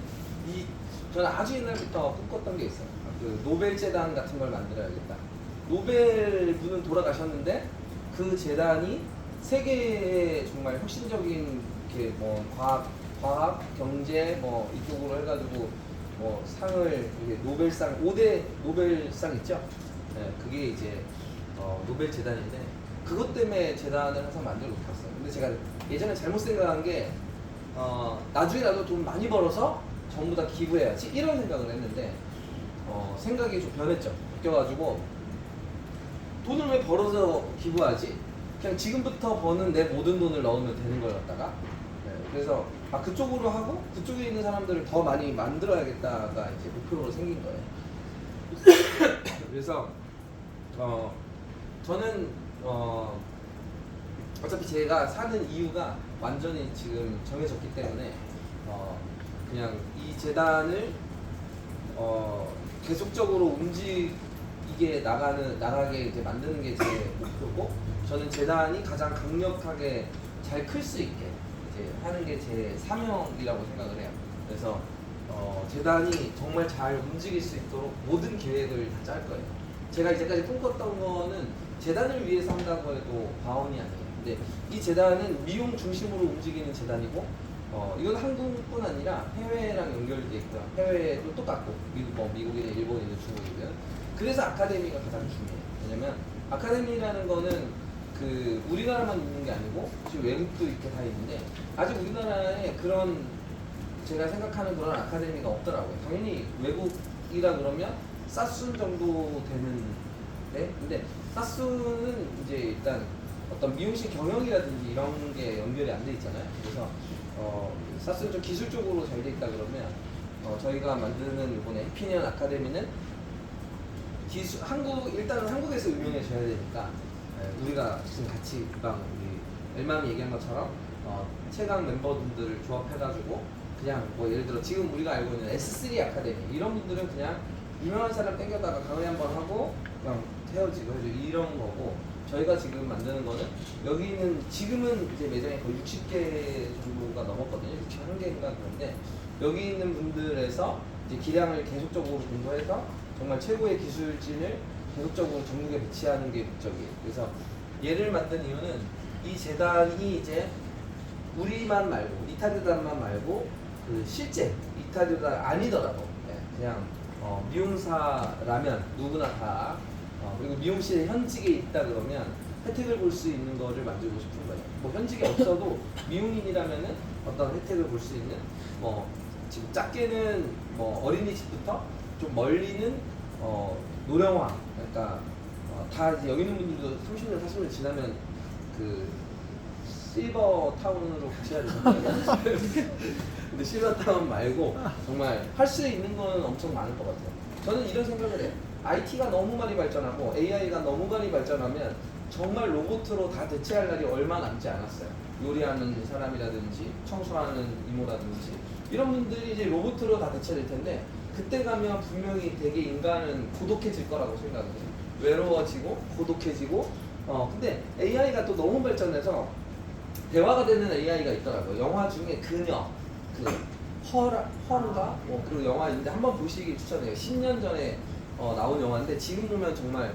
아주 옛날부터 꿈꿨던 게 있어요. 그 노벨 재단 같은 걸 만들어야겠다. 노벨 분은 돌아가셨는데 그 재단이 세계에 정말 혁신적인 이렇게 뭐 과학, 경제 뭐 이쪽으로 해가지고 뭐 상을 이게 노벨상 5대 노벨상 있죠. 네, 그게 이제 노벨 재단인데 그것 때문에 재단을 항상 만들어 놓았어요. 근데 제가 예전에 잘못 생각한 게 나중에 나도 돈 많이 벌어서 전부 다 기부해야지 이런 생각을 했는데 생각이 좀 변했죠. 바뀌어가지고 돈을 왜 벌어서 기부하지? 그냥 지금부터 버는 내 모든 돈을 넣으면 되는 걸 갖다가 그래서 그쪽으로 하고 그쪽에 있는 사람들을 더 많이 만들어야겠다가 이제 목표로 생긴 거예요. 그래서 저는 어차피 제가 사는 이유가 완전히 지금 정해졌기 때문에 그냥 이 재단을 계속적으로 움직이게 나가게 이제 만드는 게 제 목표고, 저는 재단이 가장 강력하게 잘 클 수 있게 이제 하는 게 제 사명이라고 생각을 해요. 그래서 재단이 정말 잘 움직일 수 있도록 모든 계획을 다 짤 거예요. 제가 이제까지 꿈꿨던 거는 재단을 위해서 한다고 해도 과언이 아니에요. 근데 이 재단은 미용 중심으로 움직이는 재단이고, 이건 한국뿐 아니라 해외랑 연결돼 있고요. 해외도 똑같고, 미국이든 일본이든 중국이든. 그래서 아카데미가 가장 중요해요. 왜냐면 아카데미라는 거는 그 우리나라만 있는 게 아니고 지금 외국도 이렇게 다 있는데 아직 우리나라에 그런 제가 생각하는 그런 아카데미가 없더라고요. 당연히 외국이라 그러면 사순 정도 되는데, 근데 사순은 이제 일단 어떤 미용실 경영이라든지 이런 게 연결이 안 돼 있잖아요. 그래서 사순 좀 기술적으로 잘 돼 있다 그러면 저희가 만드는 이번에 해피니언 아카데미는 일단은 한국에서 유명해져야 되니까 우리가 지금 같이 금방 우리 엘맘이 얘기한 것처럼 최강 멤버분들을 조합해가지고 그냥 뭐 예를 들어 지금 우리가 알고 있는 S3 아카데미 이런 분들은 그냥 유명한 사람 땡겨다가 강의 한번 하고 그냥 헤어지고 이런 거고, 저희가 지금 만드는 거는 여기는 지금은 이제 매장이 거의 60개 정도가 넘었거든요. 61개인가 그런데 여기 있는 분들에서 이제 기량을 계속적으로 공부해서 정말 최고의 기술진을 계속적으로 전국에 배치하는 게 목적이에요. 그래서 얘를 만든 이유는 이 재단이 이제 우리만 말고 이탈리아만 말고 그 실제 이탈리아 아니더라도 그냥 미용사라면 누구나 다 그리고 미용실 현직에 있다 그러면 혜택을 볼 수 있는 거를 만들고 싶은 거예요. 뭐 현직에 없어도 미용인이라면은 어떤 혜택을 볼 수 있는 지금 작게는 어린이집부터 좀 멀리는 노령화, 그러니까 다 이제 여기 있는 분들도 30년 40년 지나면 그 실버 타운으로 가셔야 되잖아요. 근데 실버 타운 말고 정말 할 수 있는 거는 엄청 많을 것 같아요. 저는 이런 생각을 해요. IT가 너무 많이 발전하고 AI가 너무 많이 발전하면 정말 로봇으로 다 대체할 날이 얼마 남지 않았어요. 요리하는 사람이라든지 청소하는 이모라든지 이런 분들이 이제 로봇으로 다 대체될 텐데 그때 가면 분명히 되게 인간은 고독해질 거라고 생각해요. 외로워지고 고독해지고 근데 AI가 또 너무 발전해서 대화가 되는 AI가 있더라고요. 영화 중에 그녀 허인가 그리고 영화인데 한번 보시길 추천해요. 10년 전에 나온 영화인데 지금 보면 정말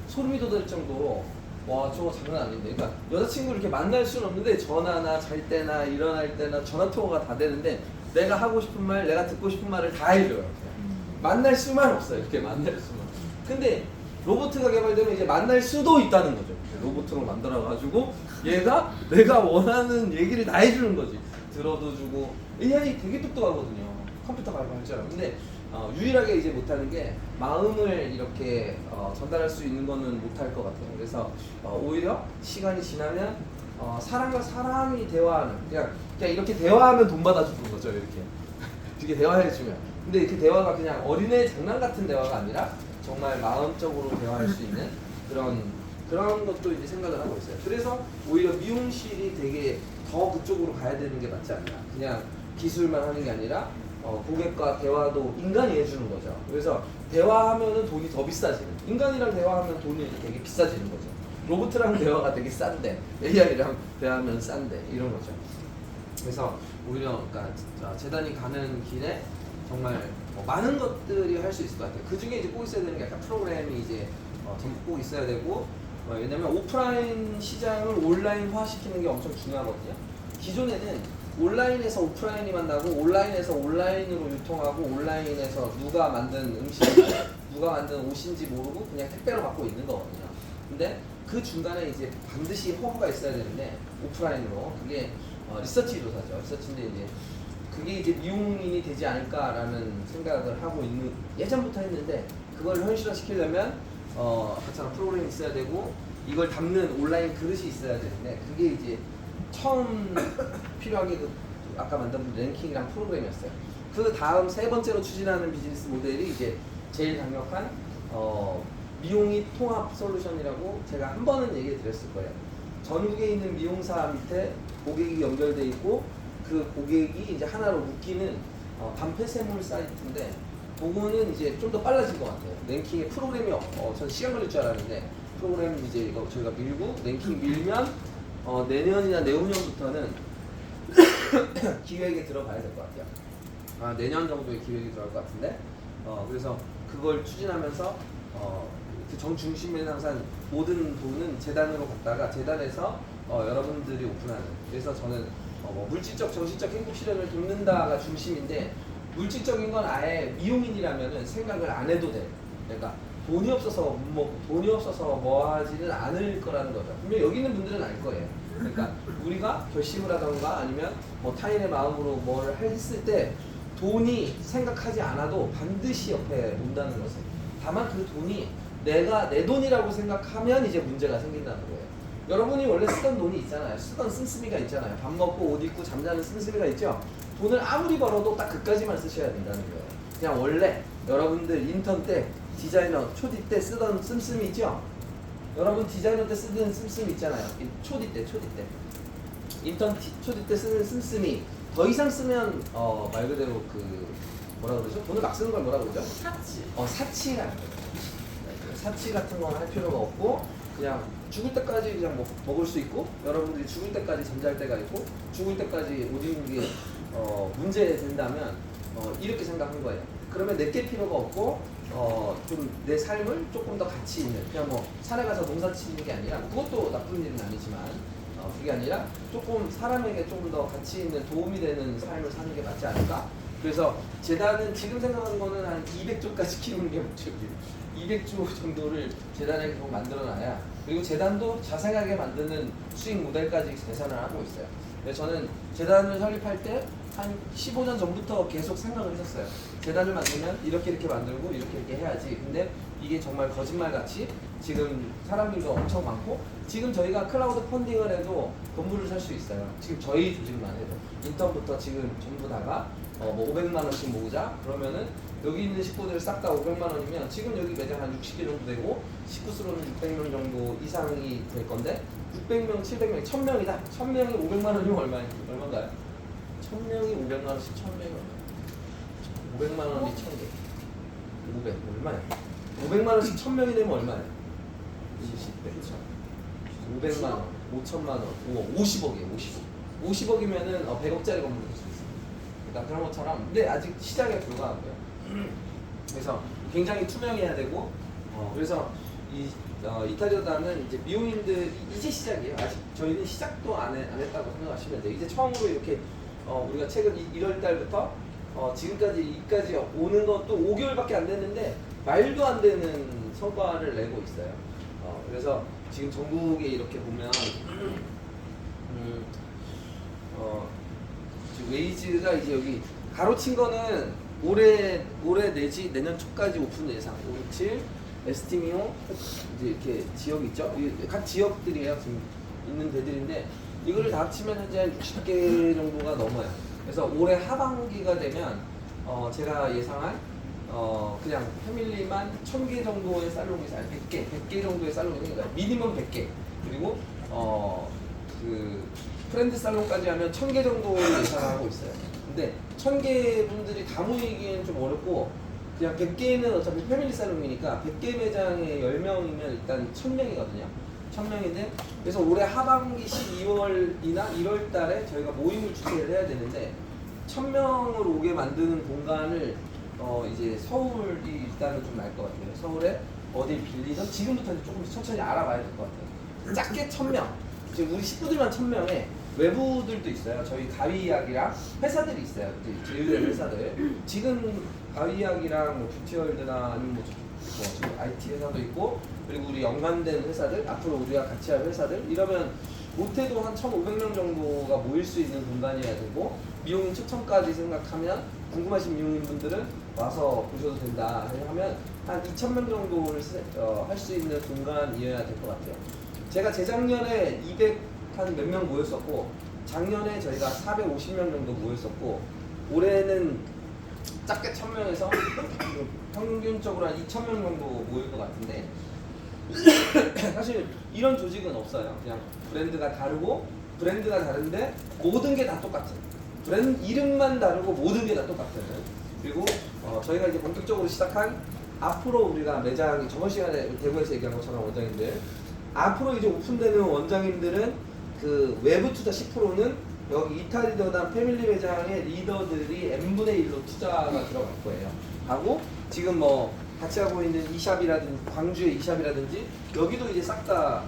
소름이 돋을 정도로 와 저거 장난 아닌데. 그러니까 여자친구를 이렇게 만날 수는 없는데 전화나 잘 때나 일어날 때나 전화 통화가 다 되는데 내가 하고 싶은 말, 내가 듣고 싶은 말을 다 해줘요. 만날 수만 없어요. 이렇게 만날 수만. 근데 로봇가 개발되면 이제 만날 수도 있다는 거죠. 로봇으로 만들어가지고 얘가 내가 원하는 얘기를 다 해주는 거지. 들어도 주고. AI 되게 똑똑하거든요. 컴퓨터가 발전하고. 근데 유일하게 이제 못하는 게 마음을 이렇게 전달할 수 있는 거는 못할 것 같아요. 그래서 오히려 시간이 지나면 사람과 사람이 대화하는 그냥 이렇게 대화하면 돈 받아주는 거죠. 이렇게 대화해주면. 근데 이렇게 대화가 그냥 어린애 장난 같은 대화가 아니라 정말 마음적으로 대화할 수 있는 그런 것도 이제 생각을 하고 있어요. 그래서 오히려 미용실이 되게 더 그쪽으로 가야 되는 게 맞지 않나. 그냥 기술만 하는 게 아니라 고객과 대화도 인간이 해주는 거죠. 그래서 대화하면은 돈이 더 비싸지는. 인간이랑 대화하면 돈이 되게 비싸지는 거죠. 로봇이랑 대화가 되게 싼데 AI랑 대화하면 싼데 이런 거죠. 그래서 오히려 그러니까 재단이 가는 길에 정말 많은 것들이 할 수 있을 것 같아요. 그 중에 이제 꼭 있어야 되는 게 약간 프로그램이 이제 꼭 있어야 되고 왜냐면 오프라인 시장을 온라인화 시키는 게 엄청 중요하거든요. 기존에는 온라인에서 오프라인이 만나고 온라인에서 온라인으로 유통하고 온라인에서 누가 만든 음식인지 누가 만든 옷인지 모르고 그냥 택배로 받고 있는 거거든요. 근데 그 중간에 이제 반드시 허브가 있어야 되는데 오프라인으로 그게 리서치 조사죠. 리서치인데 이제 그게 이제 미용인이 되지 않을까라는 생각을 하고 있는 예전부터 했는데 그걸 현실화 시키려면 아까처럼 프로그램이 있어야 되고 이걸 담는 온라인 그릇이 있어야 되는데 그게 이제 처음 필요하게 아까 만든 랭킹이랑 프로그램이었어요. 그 다음 세 번째로 추진하는 비즈니스 모델이 이제 제일 강력한 미용이 통합 솔루션이라고 제가 한 번은 얘기 드렸을 거예요. 전국에 있는 미용사 밑에 고객이 연결돼 있고 그 고객이 이제 하나로 묶이는 반폐쇄물 사이트인데 그거는 이제 좀 더 빨라진 것 같아요. 랭킹에 프로그램이 전 시간 걸릴 줄 알았는데 프로그램 이제 이거 저희가 밀고 랭킹 밀면 내년이나 내후년부터는 기획에 들어가야 될 것 같아요. 내년 정도에 기획이 들어갈 것 같은데 그래서 그걸 추진하면서 그 정중심에는 항상 모든 돈은 재단으로 갔다가 재단에서 여러분들이 오픈하는 그래서 저는 물질적 정신적 행복 실현을 돕는다가 중심인데 물질적인 건 아예 미용인이라면은 생각을 안 해도 돼. 그러니까 돈이 없어서 못 먹고 돈이 없어서 뭐 하지는 않을 거라는 거죠. 분명 여기 있는 분들은 알 거예요. 그러니까 우리가 결심을 하던가 아니면 뭐 타인의 마음으로 뭘 했을 때 돈이 생각하지 않아도 반드시 옆에 온다는 것을. 다만 그 돈이 내가 내 돈이라고 생각하면 이제 문제가 생긴다는 거예요. 여러분이 원래 쓰던 돈이 있잖아요. 쓰던 씀씀이가 있잖아요. 밥 먹고 옷 입고 잠자는 씀씀이가 있죠. 돈을 아무리 벌어도 딱 그까지만 쓰셔야 된다는 거예요. 그냥 원래 여러분들 인턴 때 디자이너 초디 때 쓰던 씀씀이 있죠. 여러분 디자이너 때 쓰던 씀씀이 있잖아요. 초디 때 인턴 초디 때 쓰는 씀씀이 더 이상 쓰면 말 그대로 그 뭐라 그러죠? 돈을 막 쓰는 걸 뭐라 그러죠? 사치라는 거예요. 사치 같은 건 할 필요가 없고 그냥 죽을 때까지 그냥 먹을 수 있고 여러분들이 죽을 때까지 잠잘 때가 있고 죽을 때까지 옷 입는 게 문제 된다면 이렇게 생각한 거예요. 그러면 내게 필요가 없고 좀 내 삶을 조금 더 가치 있는 그냥 뭐 산에 가서 농사 치는 게 아니라 그것도 나쁜 일은 아니지만 그게 아니라 조금 사람에게 조금 더 가치 있는 도움이 되는 삶을 사는 게 맞지 않을까? 그래서 재단은 지금 생각하는 거는 한 200조까지 키우는 게 목적이에요. 200조 정도를 재단에 계속 만들어놔야 그리고 재단도 자생하게 만드는 수익 모델까지 계산을 하고 있어요. 그래서 저는 재단을 설립할 때 한 15년 전부터 계속 생각을 했었어요. 재단을 만들면 이렇게 만들고 이렇게 해야지. 근데 이게 정말 거짓말같이 지금 사람들도 엄청 많고 지금 저희가 클라우드 펀딩을 해도 건물을 살 수 있어요. 지금 저희 조직만 해도 인턴부터 지금 전부 다가 뭐 500만 원씩 모으자 그러면은 여기 있는 식구들 싹 다 500만 원이면 지금 여기 매장 한 60개 정도 되고 식구 수로는 600명 정도 이상이 될 건데 600명, 700명, 1000명이다. 1000명이 500만 원이면 얼마인가요? 1000명이 500만 원씩 1000명이 얼마예요? 500만 원이 1000개 500 얼마야? 500만 원씩 1000명이 되면 얼마야? 500만 원, 5천만 원, 50억이에요. 50억. 50억이면은 100억짜리 건물 살 수 있어요. 그러니까 그런 것처럼 근데 아직 시작에 불과하고요. 그래서 굉장히 투명해야 되고 그래서 이탈리아다는 이제 미용인들 이제 시작이에요. 아직 저희는 시작도 안 했다고 생각하시면 돼요. 이제 처음으로 이렇게 우리가 최근 1월 달부터 지금까지 오는 것도 5개월밖에 안 됐는데 말도 안 되는 성과를 내고 있어요. 그래서 지금 전국에 이렇게 보면 지금 웨이즈가 이제 여기 가로친 거는 올해 내지 내년 초까지 오픈 예상 567 에스티미오 이제 이렇게 지역 있죠? 각 지역들이에요. 지금 있는 데들인데 이거를 다 합치면 현재 한 60개 정도가 넘어요. 그래서 올해 하반기가 되면 제가 예상한 그냥 패밀리만 1000개 정도의 살롱이 100개 정도의 살롱이 그러니까 미니멈 100개 그리고 그 프렌드 살롱까지 하면 1000개 정도를 예상하고 있어요. 근데 1000개 분들이 다 모이기엔 좀 어렵고 그냥 100개는 어차피 패밀리 살롱이니까 100개 매장에 10명이면 일단 1000명이거든요. 1000명인데 그래서 올해 하반기 12월이나 1월 달에 저희가 모임을 주최를 해야 되는데 1000명을 오게 만드는 공간을 이제 서울이 일단은 좀 날 것 같아요. 서울에 어디 빌리든 지금부터 조금 천천히 알아봐야 될 것 같아요. 작게 1000명. 지금 우리 식구들만 1000명에 외부들도 있어요. 저희 가위약이랑 회사들이 있어요. 제휴된 회사들. 지금 가위약이랑 뭐 뷰티월드나 아니면 뭐 지금 IT 회사도 있고 그리고 우리 연관된 회사들 앞으로 우리가 같이 할 회사들 이러면 못해도 한 1,500명 정도가 모일 수 있는 공간이어야 되고 미용인 초청까지 생각하면 궁금하신 미용인분들은 와서 보셔도 된다 하면 한 2,000명 정도를 할 수 있는 공간이어야 될 것 같아요. 제가 재작년에 200 한 몇 명 모였었고 작년에 저희가 450명 정도 모였었고 올해는 작게 1000명에서 평균적으로 한 2000명 정도 모일 것 같은데 사실 이런 조직은 없어요. 그냥 브랜드가 다른데 모든 게 다 똑같은 브랜드 이름만 다르고 모든 게 다 똑같은 그리고 저희가 이제 본격적으로 시작한 앞으로 우리가 매장이 저번 시간에 대구에서 얘기한 것처럼 원장님들 앞으로 이제 오픈되는 원장님들은 그 외부 투자 10%는 여기 이탈리아단 패밀리 매장의 리더들이 n분의 1로 투자가 들어갈 거예요. 하고 지금 뭐 같이 하고 있는 이샵이라든지 광주의 이샵이라든지 여기도 이제 싹 다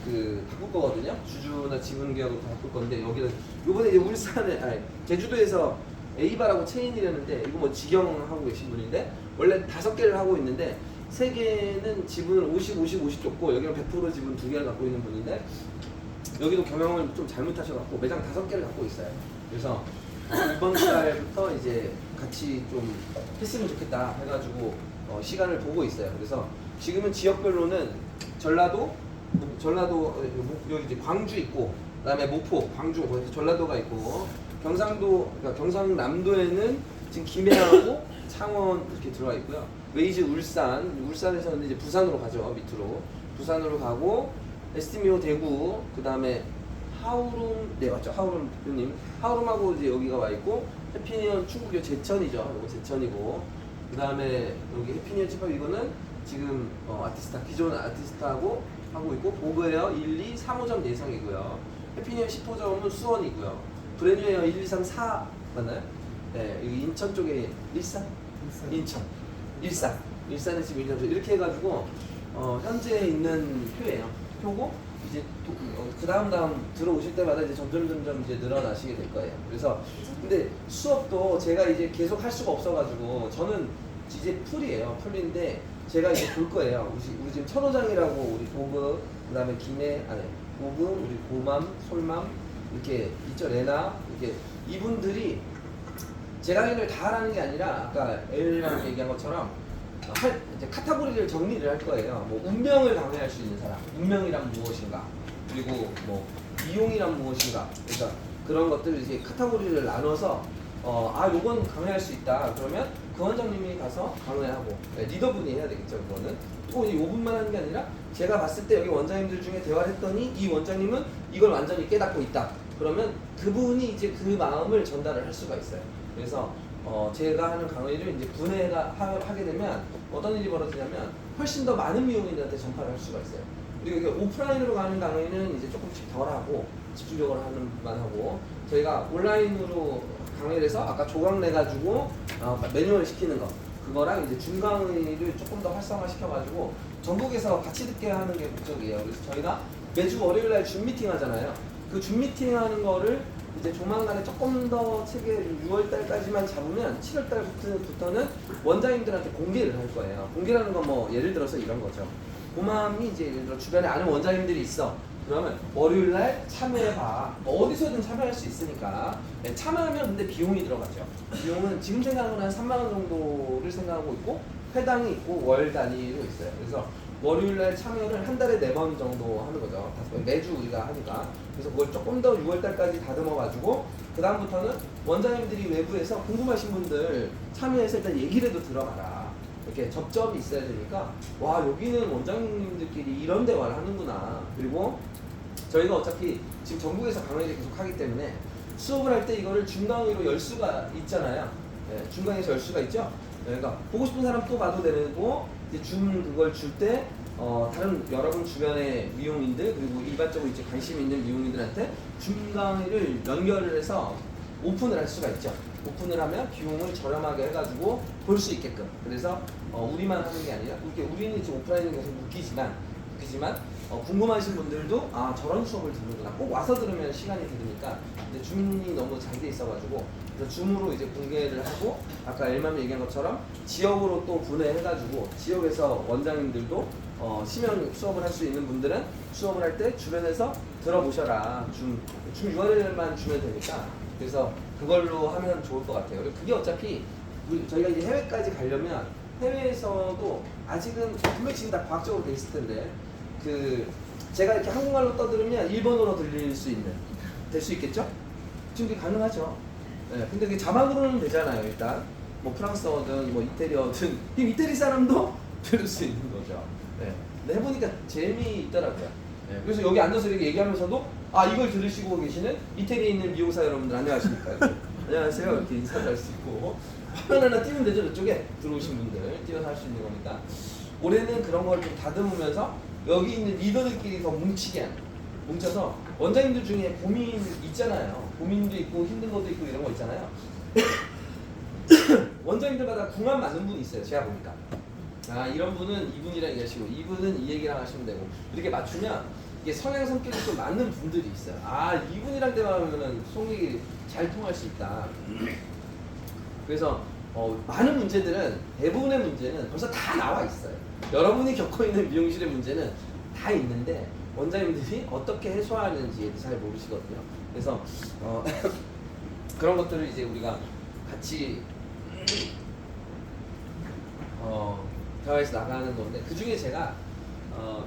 그 바꿀 거거든요. 주주나 지분 계약으로 다 바꿀 건데 여기는 요번에 이제 울산에 제주도에서 에이바라고 체인이라는데 이거 뭐 직영하고 계신 분인데 원래 5개를 하고 있는데 3개는 지분을 50 줬고 여기는 100% 지분 2개를 갖고 있는 분인데 여기도 경영을 좀 잘못하셔갖고 매장 5개를 갖고 있어요. 그래서 이번 달부터 이제 같이 좀 했으면 좋겠다 해가지고 시간을 보고 있어요. 그래서 지금은 지역별로는 전라도 여기 이제 광주 있고 그다음에 목포, 광주, 거기 전라도가 있고 경상도, 그러니까 경상남도에는 지금 김해하고 창원 이렇게 들어가 있고요. 웨이즈 울산에서는 이제 부산으로 가죠. 밑으로 부산으로 가고 에스티미오 대구, 그 다음에 하우룸, 네 맞죠, 하우룸 대표님, 하우룸하고 이제 여기가 와 있고 해피니언 충북이 제천이죠. 이거 제천이고 그 다음에 여기 해피니언 집합 이거는 지금 아티스타 기존 아티스타하고 하고 있고 보그웨어 1, 2, 3호점 예상이고요. 해피니언 10호점은 수원이고요. 브랜뉴웨어 1, 2, 3, 4 맞나요? 네, 여기 인천 쪽에 일산? 일산에 지금 있는 이렇게 해가지고 현재 있는 표예요. 표고 이제 그 다음 들어오실 때마다 이제 점점 이제 늘어나시게 될 거예요. 그래서 근데 수업도 제가 이제 계속 할 수가 없어가지고 저는 이제 풀인데 제가 이제 볼 거예요. 우리 지금 천호장이라고 우리 보급 그다음에 보급 우리 고맘 솔맘 이렇게 있죠. 레나 이렇게 이분들이 제가 일을 다 하라는 게 아니라 아까 엘랑 얘기한 것처럼 이제 카테고리를 정리를 할 거예요. 뭐 운명을 강요할 수 있는 사람, 운명이란 무엇인가, 그리고 뭐 이용이란 무엇인가, 그러니까 그런 것들을 이제 카테고리를 나눠서 요건 강요할 수 있다. 그러면 그 원장님이 가서 강요하고 리더분이 해야 되겠죠. 그거는 또 5분만 하는 게 아니라 제가 봤을 때 여기 원장님들 중에 대화를 했더니 이 원장님은 이걸 완전히 깨닫고 있다. 그러면 그분이 이제 그 마음을 전달을 할 수가 있어요. 그래서 제가 하는 강의를 이제 하게 되면 어떤 일이 벌어지냐면 훨씬 더 많은 미용인들한테 전파를 할 수가 있어요. 그리고 이게 오프라인으로 가는 강의는 이제 조금씩 덜하고 집중적으로 하는 만 하고, 저희가 온라인으로 강의를 해서 아까 조각 내가지고 매뉴얼 시키는 거, 그거랑 이제 줌 강의를 조금 더 활성화 시켜가지고 전국에서 같이 듣게 하는 게 목적이에요. 그래서 저희가 매주 월요일날 줌 미팅 하잖아요. 그 줌 미팅 하는 거를 이제 조만간에 조금 더 책에 6월달까지만 잡으면 7월달부터는 원장님들한테 공개를 할 거예요. 공개라는 건 뭐 예를 들어서 이런 거죠. 그 마음이 이제 예를 들어 주변에 아는 원장님들이 있어. 그러면 월요일날 참여해봐. 어디서든 참여할 수 있으니까. 참여하면 근데 비용이 들어가죠. 비용은 지금 생각은 한 3만 원 정도를 생각하고 있고, 회당이 있고 월 단위로 있어요. 그래서 월요일날 참여를 한 달에 4번 정도 하는 거죠. 5번 매주 우리가 하니까. 그래서 그걸 조금 더 6월달까지 다듬어가지고 그 다음부터는 원장님들이 외부에서 궁금하신 분들 참여해서 일단 얘기라도 들어봐라. 이렇게 접점이 있어야 되니까, 와 여기는 원장님들끼리 이런 대화를 하는구나. 그리고 저희가 어차피 지금 전국에서 강의를 계속 하기 때문에 수업을 할 때 이거를 중강의로 열 수가 있잖아요. 중강에서 열 수가 있죠. 그러니까 보고 싶은 사람 또 봐도 되고, 이제 줌 그걸 줄 때 다른 여러분 주변의 미용인들, 그리고 일반적으로 이제 관심 있는 미용인들한테 줌 강의를 연결을 해서 오픈을 할 수가 있죠. 오픈을 하면 비용을 저렴하게 해가지고 볼 수 있게끔. 그래서 우리만 하는 게 아니라, 우리는 지금 오프라인은 계속 웃기지만 궁금하신 분들도 저런 수업을 듣는구나. 꼭 와서 들으면 시간이 들으니까 이제 줌이 너무 잘 돼 있어가지고, 그래서 줌으로 이제 공개를 하고, 아까 엘맘이 얘기한 것처럼 지역으로 또 분해해가지고 지역에서 원장님들도 심형 수업을 할 수 있는 분들은 수업을 할 때 주변에서 들어보셔라. 줌 URL만 주면 되니까. 그래서 그걸로 하면 좋을 것 같아요. 그리고 그게 어차피 저희가 이제 해외까지 가려면 해외에서도 아직은 분명히 지금 다 과학적으로 돼 있을 텐데, 제가 이렇게 한국말로 떠들으면 일본어로 될 수 있겠죠? 지금 그게 가능하죠. 네, 근데 그게 자막으로는 되잖아요. 일단 뭐 프랑스어든 뭐 이태리어든 이태리 사람도 들을 수 있는 거죠. 네. 근데 해보니까 재미있더라고요. 네. 그래서 여기 앉아서 이렇게 얘기하면서도 이걸 들으시고 계시는 이태리에 있는 미용사 여러분들 안녕하십니까? 안녕하세요. 이렇게 인사도 할 수 있고, 화면 하나 띄우면 되죠. 이쪽에 들어오신 분들 띄워서 할 수 있는 거니까, 올해는 그런 걸 좀 다듬으면서 여기 있는 리더들끼리 더 뭉쳐서 원장님들 중에 고민 있잖아요. 고민도 있고 힘든 것도 있고 이런 거 있잖아요. 원장님들마다 궁합 맞는 분이 있어요. 제가 보니까 이런 분은 이분이랑 얘기하시고, 이분은 이 얘기랑 하시면 되고, 이렇게 맞추면 이게 성향 성격이 좀 맞는 분들이 있어요. 이분이랑 대화하면은 속이 잘 통할 수 있다. 그래서 많은 문제들은, 대부분의 문제는 벌써 다 나와 있어요. 여러분이 겪고 있는 미용실의 문제는 다 있는데 원장님들이 어떻게 해소하는지 잘 모르시거든요. 그래서 그런 것들을 이제 우리가 같이 대화해서 나가는 건데, 그 중에 제가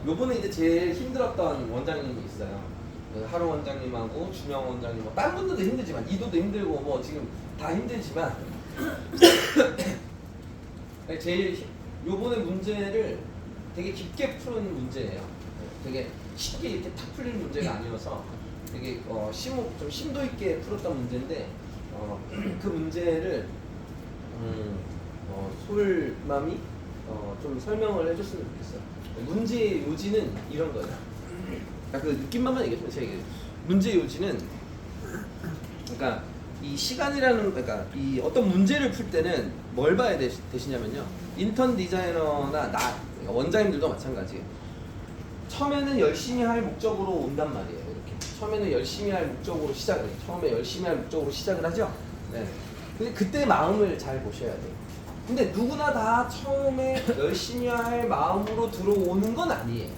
요번에 이제 제일 힘들었던 원장님이 있어요. 하루 원장님하고 주명 원장님, 다른 분들도 힘들지만 이도도 힘들고 뭐 지금 다 힘들지만 제일 요번에 문제를 되게 깊게 푸는 문제예요. 되게 쉽게 이렇게 탁 풀릴 문제가 아니어서 되게 좀 심도 있게 풀었던 문제인데, 그 문제를 솔맘이 좀 설명을 해줬으면 좋겠어요. 문제의 요지는 이런 거예요. 그 느낌만만 얘기해주면, 제가 문제의 요지는, 그러니까 이 시간이라는, 그러니까 이 어떤 문제를 풀 때는 뭘 봐야 되시냐면요, 인턴 디자이너나 그러니까 원장님들도 마찬가지예요. 처음에는 열심히 할 목적으로 온단 말이에요. 이렇게 처음에는 열심히 할 목적으로 시작을 해요. 처음에 열심히 할 목적으로 시작을 하죠. 네. 근데 그때 마음을 잘 보셔야 돼요. 근데 누구나 다 처음에 열심히 할 마음으로 들어오는 건 아니에요.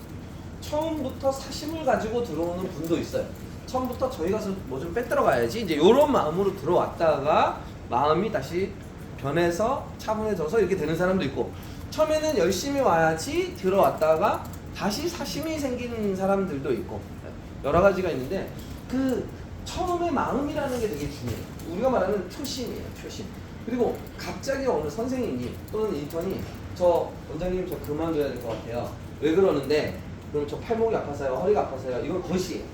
처음부터 사심을 가지고 들어오는 분도 있어요. 처음부터 저희 가서 뭐 좀 빼들어 가야지, 이제 이런 마음으로 들어왔다가 마음이 다시 변해서 차분해져서 이렇게 되는 사람도 있고, 처음에는 열심히 와야지 들어왔다가 다시 사심이 생기는 사람들도 있고 여러 가지가 있는데 그 처음의 마음이라는 게 되게 중요해요. 우리가 말하는 초심이에요. 초심. 그리고 갑자기 어느 선생님이 또는 인턴이 저 원장님 저 그만둬야 될 것 같아요. 왜 그러는데? 그럼 저 팔목이 아파서요, 허리가 아파서요. 이건 것이에요.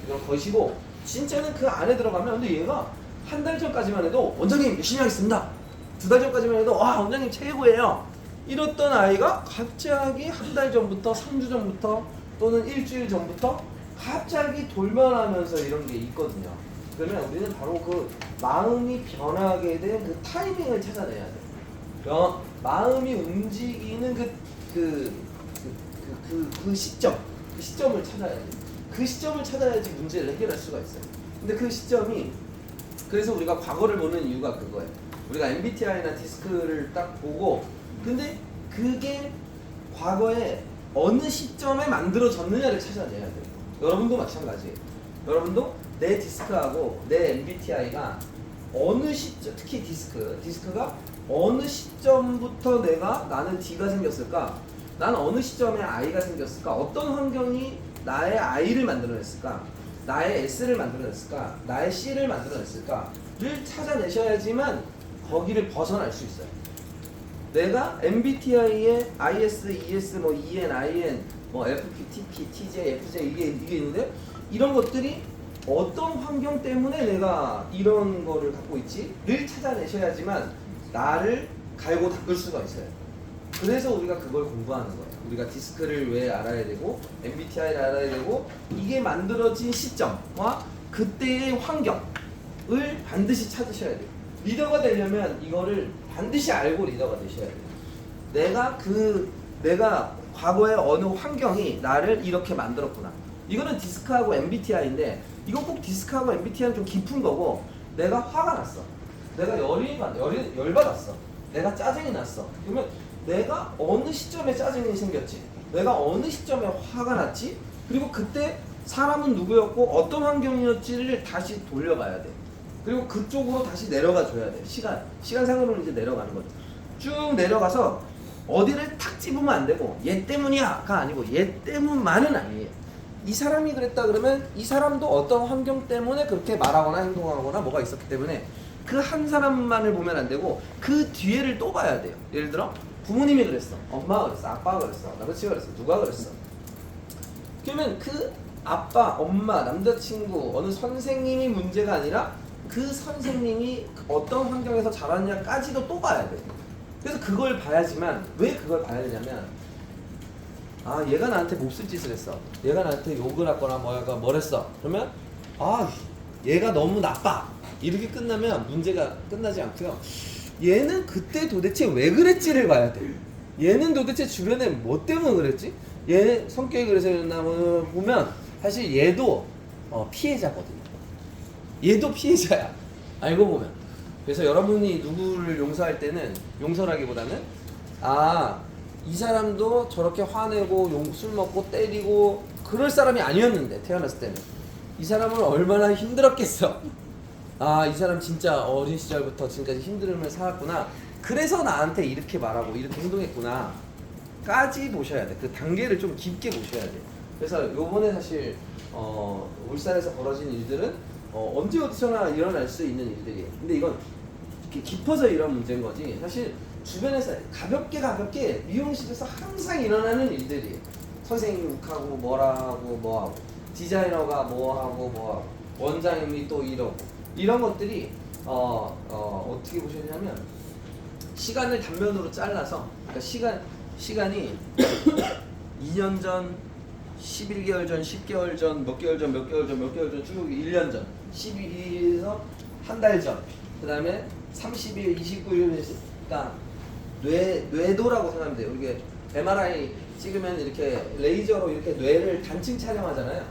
이건 것이고 진짜는 그 안에 들어가면 근데 얘가 한 달 전까지만 해도 원장님 열심히 하겠습니다. 2달 전까지만 해도 와 원장님 최고예요. 이랬던 아이가 갑자기 한 달 전부터 3주 전부터 또는 일주일 전부터 갑자기 돌변하면서 이런 게 있거든요. 그러면 우리는 바로 그 마음이 변하게 된 그 타이밍을 찾아내야 돼요. 마음이 움직이는 그 시점을 찾아야 돼요. 그 시점을 찾아야지 문제를 해결할 수가 있어요. 근데 그 시점이 그래서 우리가 과거를 보는 이유가 그거예요. 우리가 MBTI나 디스크를 딱 보고 근데 그게 과거에 어느 시점에 만들어졌느냐를 찾아내야 돼요. 여러분도 마찬가지예요. 여러분도 내 디스크하고 내 MBTI가 어느 시점, 특히 디스크가 어느 시점부터 나는 D가 생겼을까? 난 어느 시점에 I가 생겼을까? 어떤 환경이 나의 I를 만들어냈을까? 나의 S를 만들어냈을까? 나의 C를 만들어냈을까?를 찾아내셔야지만 거기를 벗어날 수 있어요. 내가 MBTI에 IS, ES, 뭐 EN, IN, 뭐 FP, TP, TJ, FJ 이게 있는데 이런 것들이 어떤 환경 때문에 내가 이런 거를 갖고 있지?를 찾아내셔야지만 나를 갈고 닦을 수가 있어요. 그래서 우리가 그걸 공부하는 거예요. 우리가 디스크를 왜 알아야 되고 MBTI를 알아야 되고 이게 만들어진 시점과 그때의 환경을 반드시 찾으셔야 돼요. 리더가 되려면 이거를 반드시 알고 리더가 되셔야 돼요. 내가 과거의 어느 환경이 나를 이렇게 만들었구나. 이거는 디스크하고 MBTI인데 이건 꼭 디스크하고 MBTI는 좀 깊은 거고 내가 화가 났어. 내가 열받았어. 내가 짜증이 났어. 그러면 내가 어느 시점에 짜증이 생겼지? 내가 어느 시점에 화가 났지? 그리고 그때 사람은 누구였고 어떤 환경이었지를 다시 돌려봐야 돼. 그리고 그쪽으로 다시 내려가 줘야 돼. 시간상으로 이제 내려가는 거죠. 쭉 내려가서 어디를 탁 집으면 안 되고 얘 때문이야가 아니고 얘 때문만은 아니에요. 이 사람이 그랬다 그러면 이 사람도 어떤 환경 때문에 그렇게 말하거나 행동하거나 뭐가 있었기 때문에 그 한 사람만을 보면 안 되고 그 뒤에를 또 봐야 돼요. 예를 들어 부모님이 그랬어, 엄마가 그랬어, 아빠가 그랬어, 남자친구가 그랬어, 누가 그랬어. 그러면 그 아빠, 엄마, 남자친구, 어느 선생님이 문제가 아니라 그 선생님이 어떤 환경에서 자랐냐까지도 또 봐야 돼. 그래서 그걸 봐야지만 왜 그걸 봐야 되냐면 아 얘가 나한테 몹쓸 짓을 했어. 얘가 나한테 욕을 했거나 뭘 했어. 그러면 아 얘가 너무 나빠. 이렇게 끝나면 문제가 끝나지 않고요. 얘는 그때 도대체 왜 그랬지를 봐야 돼. 얘는 도대체 주변에 뭐 때문에 그랬지? 얘 성격이 그래서 그랬나 보면 사실 얘도 피해자거든요. 얘도 피해자야. 알고 보면. 그래서 여러분이 누구를 용서할 때는 용서라기보다는 이 사람도 저렇게 화내고 술 먹고 때리고 그럴 사람이 아니었는데 태어났을 때는 이 사람은 얼마나 힘들었겠어. 이 사람 진짜 어린 시절부터 지금까지 힘듦을 살았구나. 그래서 나한테 이렇게 말하고 이렇게 행동했구나 까지 보셔야 돼. 그 단계를 좀 깊게 보셔야 돼. 그래서 요번에 사실 울산에서 벌어진 일들은 언제 어디서나 일어날 수 있는 일들이에요. 근데 이건 이렇게 깊어서 이런 문제인 거지 사실 주변에서 가볍게 미용실에서 항상 일어나는 일들이에요. 선생님이 욱하고 뭐하고 디자이너가 뭐하고 원장님이 또 이러고 이런 것들이 어떻게 보셨냐면 시간을 단면으로 잘라서 그러니까 시간이 2년 전, 11개월 전, 10개월 전, 몇 개월 전 쭉 1년 전, 12일에서 한 달 전, 그 다음에 30일, 29일, 그러니까 뇌도라고 생각하면 돼요. 이게 MRI 찍으면 이렇게 레이저로 이렇게 뇌를 단층 촬영하잖아요.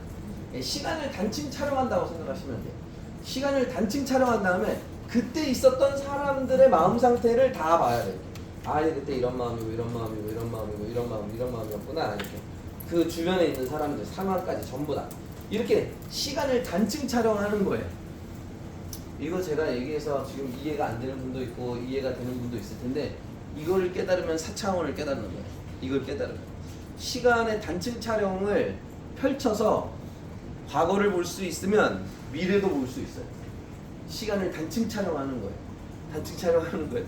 시간을 단층 촬영한다고 생각하시면 돼요. 시간을 단층 촬영한 다음에 그때 있었던 사람들의 마음 상태를 다 봐야 돼요. 얘 그때 이런 마음이고 이런 마음이었구나. 이렇게 그 주변에 있는 사람들 상황까지 전부 다 이렇게 시간을 단층 촬영하는 거예요. 이거 제가 얘기해서 지금 이해가 안 되는 분도 있고 이해가 되는 분도 있을 텐데 이거를 깨달으면 4차원을 깨닫는 거예요. 이걸 깨달으면 시간의 단층 촬영을 펼쳐서 과거를 볼 수 있으면 미래도 볼 수 있어요. 시간을 단층 촬영하는 거예요. 단층 촬영하는 거예요.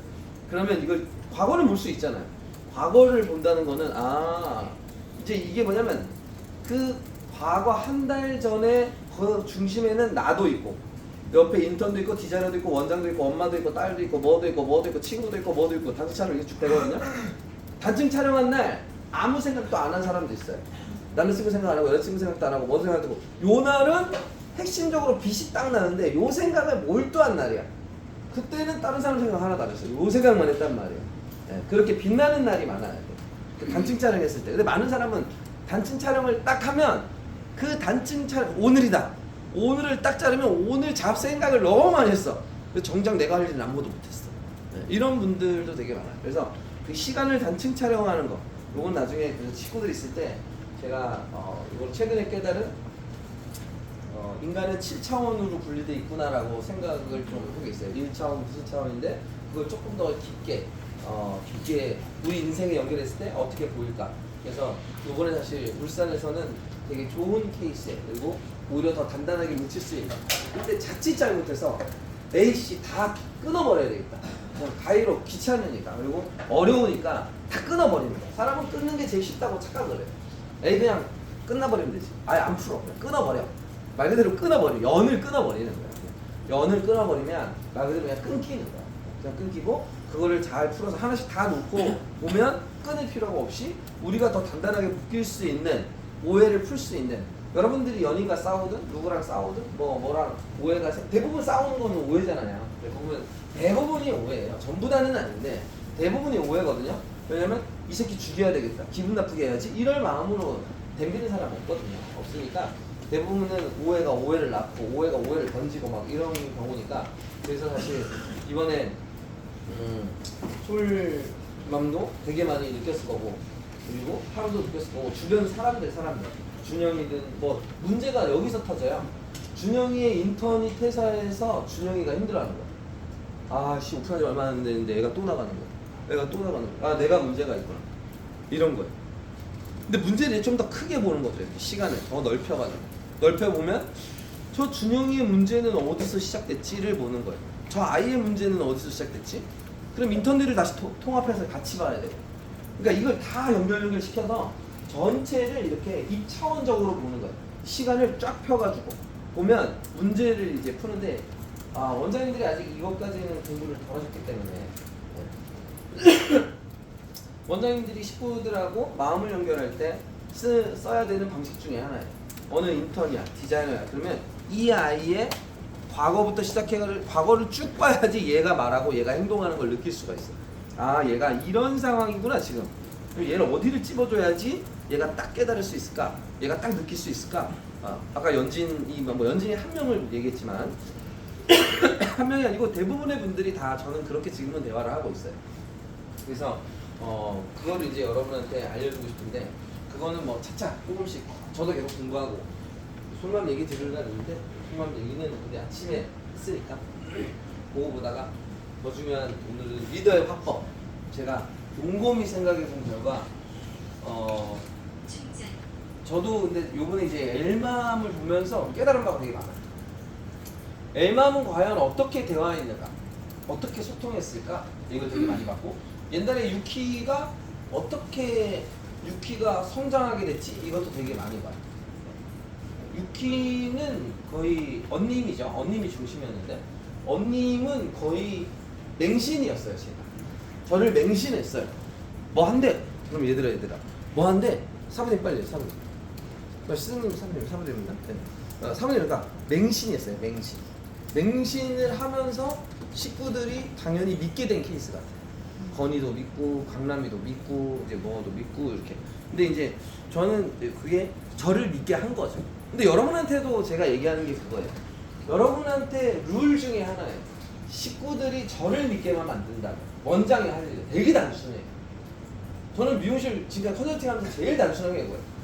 그러면 이걸 과거를 볼 수 있잖아요. 과거를 본다는 거는 이제 이게 뭐냐면 그 과거 한 달 전에 그 중심에는 나도 있고 옆에 인턴도 있고 디자이너도 있고 원장도 있고 엄마도 있고 딸도 있고 뭐도 있고 친구도 있고 뭐도 있고 단층 촬영 이렇게 쭉 되거든요. 단층 촬영한 날 아무 생각도 안 한 사람도 있어요. 남자친구 생각 안 하고 여자친구 생각도 안 하고 뭐 생각도 안 하고 요 날은 핵심적으로 빛이 딱 나는데 요 생각에 몰두한 날이야. 그때는 다른 사람 생각 하나도 안 했어요. 요 생각만 했단 말이에요. 네, 그렇게 빛나는 날이 많아요. 그 단층 촬영했을 때. 근데 많은 사람은 단층 촬영을 딱 하면 그 단층 촬영 오늘이다. 오늘을 딱 자르면 오늘 잡생각을 너무 많이 했어. 정작 내가 할 일은 아무것도 못했어. 네, 이런 분들도 되게 많아요. 그래서 그 시간을 단층 촬영하는 거, 요건 나중에 그 친구들 있을 때 제가 이걸 최근에 깨달은 인간은 7차원으로 분리되어 있구나라고 생각을 좀 하고 있어요. 1차원 무슨 차원인데 그걸 조금 더 깊게 우리 인생에 연결했을 때 어떻게 보일까. 그래서 요번에 사실 울산에서는 되게 좋은 케이스예요. 그리고 오히려 더 단단하게 묻힐 수 있는. 근데 자칫 잘못해서 A씨 다 끊어버려야 되겠다. 그냥 가위로 귀찮으니까 그리고 어려우니까 다 끊어버리는 거야. 사람은 끊는 게 제일 쉽다고 착각을 해요. 에이 그냥 끝나버리면 되지. 아예 안 풀어. 그냥 끊어버려. 말 그대로 끊어버려. 연을 끊어버리는 거야. 연을 끊어버리면 말 그대로 그냥 끊기는 거야. 그냥 끊기고 그거를 잘 풀어서 하나씩 다 놓고 보면 끊을 필요가 없이 우리가 더 단단하게 묶일 수 있는 오해를 풀 수 있는 여러분들이 연인과 싸우든 누구랑 싸우든 뭐랑 오해가 대부분 싸우는 거는 오해잖아요. 대부분이 오해예요. 전부 다는 아닌데 대부분이 오해거든요. 왜냐면 이 새끼 죽여야 되겠다. 기분 나쁘게 해야지. 이럴 마음으로 덤비는 사람 없거든요. 없으니까 대부분은 오해가 오해를 낳고 오해가 오해를 던지고 막 이런 경우니까 그래서 사실 이번에 솔맘도 되게 많이 느꼈을 거고 그리고 하루도 느꼈을 거고 주변 사람들 준영이든 뭐 문제가 여기서 터져요. 준영이의 인턴이 퇴사해서 준영이가 힘들어하는 거야. 아씨 오픈한 지 얼마 안 됐는데 애가 또 나가는 거야. 아 내가 문제가 있구나 이런 거예요. 근데 문제를 좀 더 크게 보는 거죠. 시간을 더 넓혀보면 저 준영이의 문제는 어디서 시작됐지를 보는 거예요. 저 아이의 문제는 어디서 시작됐지? 그럼 인턴들을 다시 통합해서 같이 봐야 돼요. 그러니까 이걸 다 연결시켜서 전체를 이렇게 입차원적으로 보는 거예요. 시간을 쫙 펴가지고 보면 문제를 이제 푸는데 원장님들이 아직 이것까지는 공부를 덜 하셨기 때문에 원장님들이 식구들하고 마음을 연결할 때 써야 되는 방식 중에 하나예요. 어느 인턴이야, 디자이너야. 그러면 이 아이의 과거부터 시작해가지고 과거를 쭉 봐야지 얘가 말하고 얘가 행동하는 걸 느낄 수가 있어. 얘가 이런 상황이구나 지금. 그럼 얘를 어디를 찝어줘야지 얘가 딱 깨달을 수 있을까? 얘가 딱 느낄 수 있을까? 아까 연진이 연진이 한 명을 얘기했지만 한 명이 아니고 대부분의 분들이 다 저는 그렇게 지금은 대화를 하고 있어요. 그래서 그거를 이제 여러분한테 알려주고 싶은데 그거는 뭐 차차 조금씩 저도 계속 공부하고 솔맘 얘기 들으려고 했는데 솔맘 얘기는 근데 아침에 했으니까 그거 보다가 더 중요한 오늘은 리더의 화법 제가 곰곰이 생각해 본 결과 저도 근데 요번에 이제 엘맘을 보면서 깨달은 바가 되게 많아요. 엘맘은 과연 어떻게 대화했는가 어떻게 소통했을까 이걸 되게 많이 봤고 옛날에 유키가 어떻게 유키가 성장하게 됐지 이것도 되게 많이 봐요. 유키는 거의 언님이죠. 언님이 중심이었는데 언님은 거의 맹신이었어요. 제가 저를 맹신했어요. 뭐 한대 그럼 얘들아 뭐 한대 사모님 빨리 사모님 사모님입니다. 네. 사모님이니까 맹신이었어요. 맹신을 하면서 식구들이 당연히 믿게 된 케이스 같아요. 건이도 믿고 강남이도 믿고 이제 뭐도 믿고 이렇게. 근데 이제 저는 그게 저를 믿게 한 거죠. 근데 여러분한테도 제가 얘기하는 게 그거예요. 여러분한테 룰 중에 하나예요. 식구들이 저를 믿게만 만든다면 원장이 할 일이 되게 단순해요. 저는 미용실 지금까지 컨설팅 하면서 제일 단순한 게 이거예요.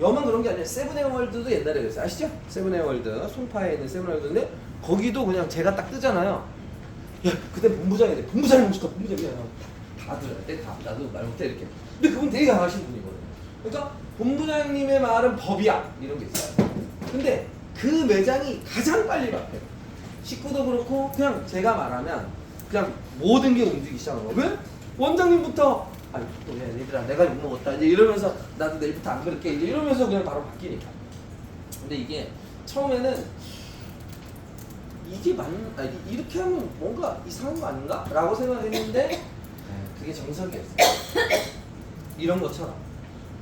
여만 그런 게 아니라 세븐에어월드도 옛날에 그랬어요. 아시죠? 세븐에어월드 송파에 있는 세븐에어월드인데 거기도 그냥 제가 딱 뜨잖아요. 야 그때 본부장이 돼. 본부장이 멈출까 본부장이야. 다 다들 다 나도 말 못해 이렇게. 근데 그분 되게 강하신 분이거든요. 그러니까 본부장님의 말은 법이야 이런 게 있어요. 근데 그 매장이 가장 빨리 바뀌어요. 식구도 그렇고 그냥 제가 말하면 그냥 모든 게 움직이기 시작하는 거예요. 왜? 원장님부터 아니 또 얘들아 내가 욕 먹었다 이제 이러면서 나도 내일부터 안 그럴게 이제 이러면서 그냥 바로 바뀌니까. 근데 이게 처음에는 이게 이렇게 하면 뭔가 이상한 거 아닌가? 라고 생각했는데 그게 정석이었어요. 이런 것처럼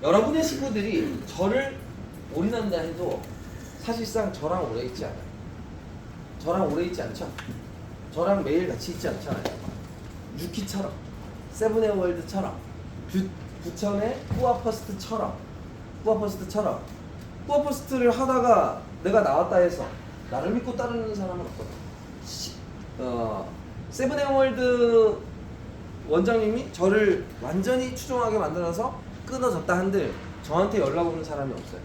여러분의 식구들이 저를 올인한다 해도 사실상 저랑 오래 있지 않아요. 저랑 오래 있지 않죠? 저랑 매일 같이 있지 않잖아요. 유키처럼 세븐앤월드처럼 부천의 꾸아퍼스트처럼 꾸아퍼스트를 하다가 내가 나왔다 해서 나를 믿고 따르는 사람은 없거든. 세븐앤월드 원장님이 저를 완전히 추종하게 만들어서 끊어졌다 한들 저한테 연락 오는 사람이 없어요.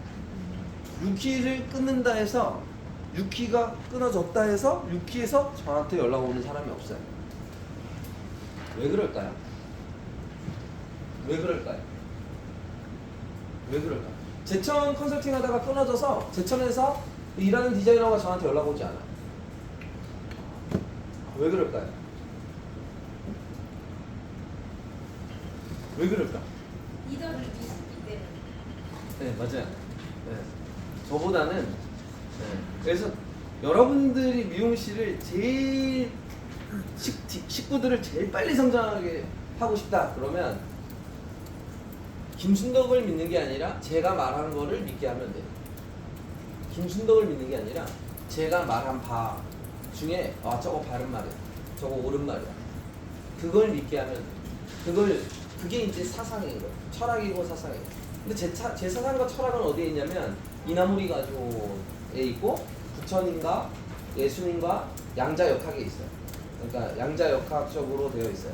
유키를 끊는다 해서 유키가 끊어졌다 해서 유키에서 저한테 연락 오는 사람이 없어요. 왜 그럴까요? 왜 그럴까요? 제천 컨설팅 하다가 끊어져서 제천에서 일하는 디자이너가 저한테 연락 오지 않아요. 왜 그럴까요? 왜 그럴까? 리더를 믿기 때문에. 네, 맞아요. 네. 저보다는 그래서 여러분들이 미용실을 제일 식구들을 제일 빨리 성장하게 하고 싶다 그러면 김순덕을 믿는 게 아니라 제가 말하는 거를 믿게 하면 돼요. 김순덕을 믿는 게 아니라 제가 말한 바 중에 저거 바른 말이야, 저거 옳은 말이야, 그걸 믿게 하면 돼요. 그게 이제 사상인 거예요. 철학이고 사상이에요. 근데 제 사상과 철학은 어디에 있냐면 이나무리 가족에 있고 부처님과 예수님과 양자역학에 있어요. 그러니까 양자역학적으로 되어 있어요.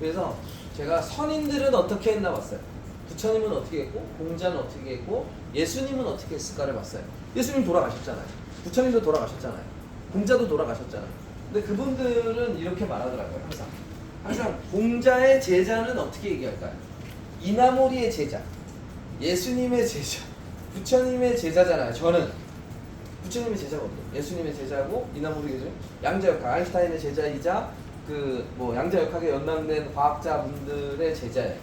그래서 제가 선인들은 어떻게 했나 봤어요. 부처님은 어떻게 했고 공자는 어떻게 했고 예수님은 어떻게 했을까를 봤어요. 예수님 돌아가셨잖아요. 부처님도 돌아가셨잖아요. 공자도 돌아가셨잖아요. 근데 그분들은 이렇게 말하더라고요. 항상 공자의 제자는 어떻게 얘기할까요? 이나모리의 제자, 예수님의 제자, 부처님의 제자잖아요. 저는 부처님의 제자거든요. 예수님의 제자고 이나모리의 제자, 양자역학, 아인슈타인의 제자이자 양자역학에 연관된 과학자분들의 제자예요.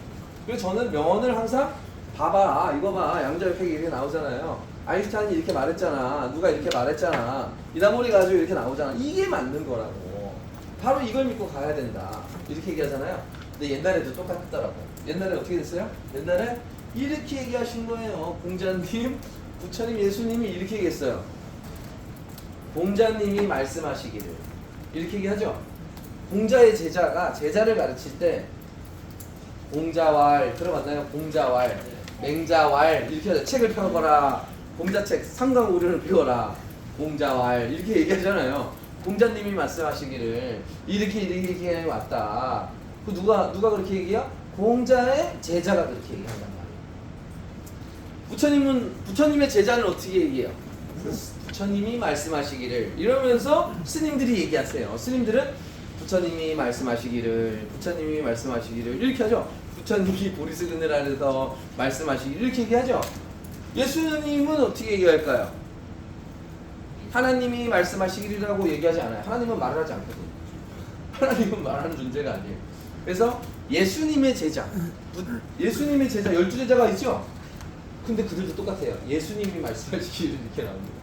그리고 저는 명언을 항상 봐봐, 이거 봐, 양자역학이 이렇게 나오잖아요. 아인슈타인이 이렇게 말했잖아, 누가 이렇게 말했잖아, 이나모리 가지고 이렇게 나오잖아. 이게 맞는 거라고. 바로 이걸 믿고 가야 된다. 이렇게 얘기하잖아요. 근데 옛날에도 똑같더라고. 옛날에 어떻게 됐어요? 옛날에 이렇게 얘기하신 거예요. 공자님, 부처님, 예수님이 이렇게 얘기했어요. 공자님이 말씀하시기를 이렇게 얘기하죠. 공자의 제자가 제자를 가르칠 때 공자왈 들어봤나요? 공자왈, 맹자왈 이렇게 하죠. 책을 펴거라, 공자책 삼강오류를 배워라, 공자왈 이렇게 얘기하잖아요. 공자님이 말씀하시기를 이렇게 왔다. 그 누가 그렇게 얘기해요? 공자의 제자가 그렇게 얘기한단 말이에요. 부처님의 제자는 어떻게 얘기해요? 부처님이 말씀하시기를 이러면서 스님들이 얘기하세요. 스님들은 부처님이 말씀하시기를 이렇게 하죠. 부처님이 보리스근을 아래서 말씀하시기를 이렇게 얘기하죠. 예수님은 어떻게 얘기할까요? 하나님이 말씀하시기라고 얘기하지 않아요. 하나님은 말을 하지 않거든요. 하나님은 말하는 존재가 아니에요. 그래서 예수님의 제자 12제자가 있죠? 근데 그들도 똑같아요. 예수님이 말씀하시기를 이렇게 나옵니다.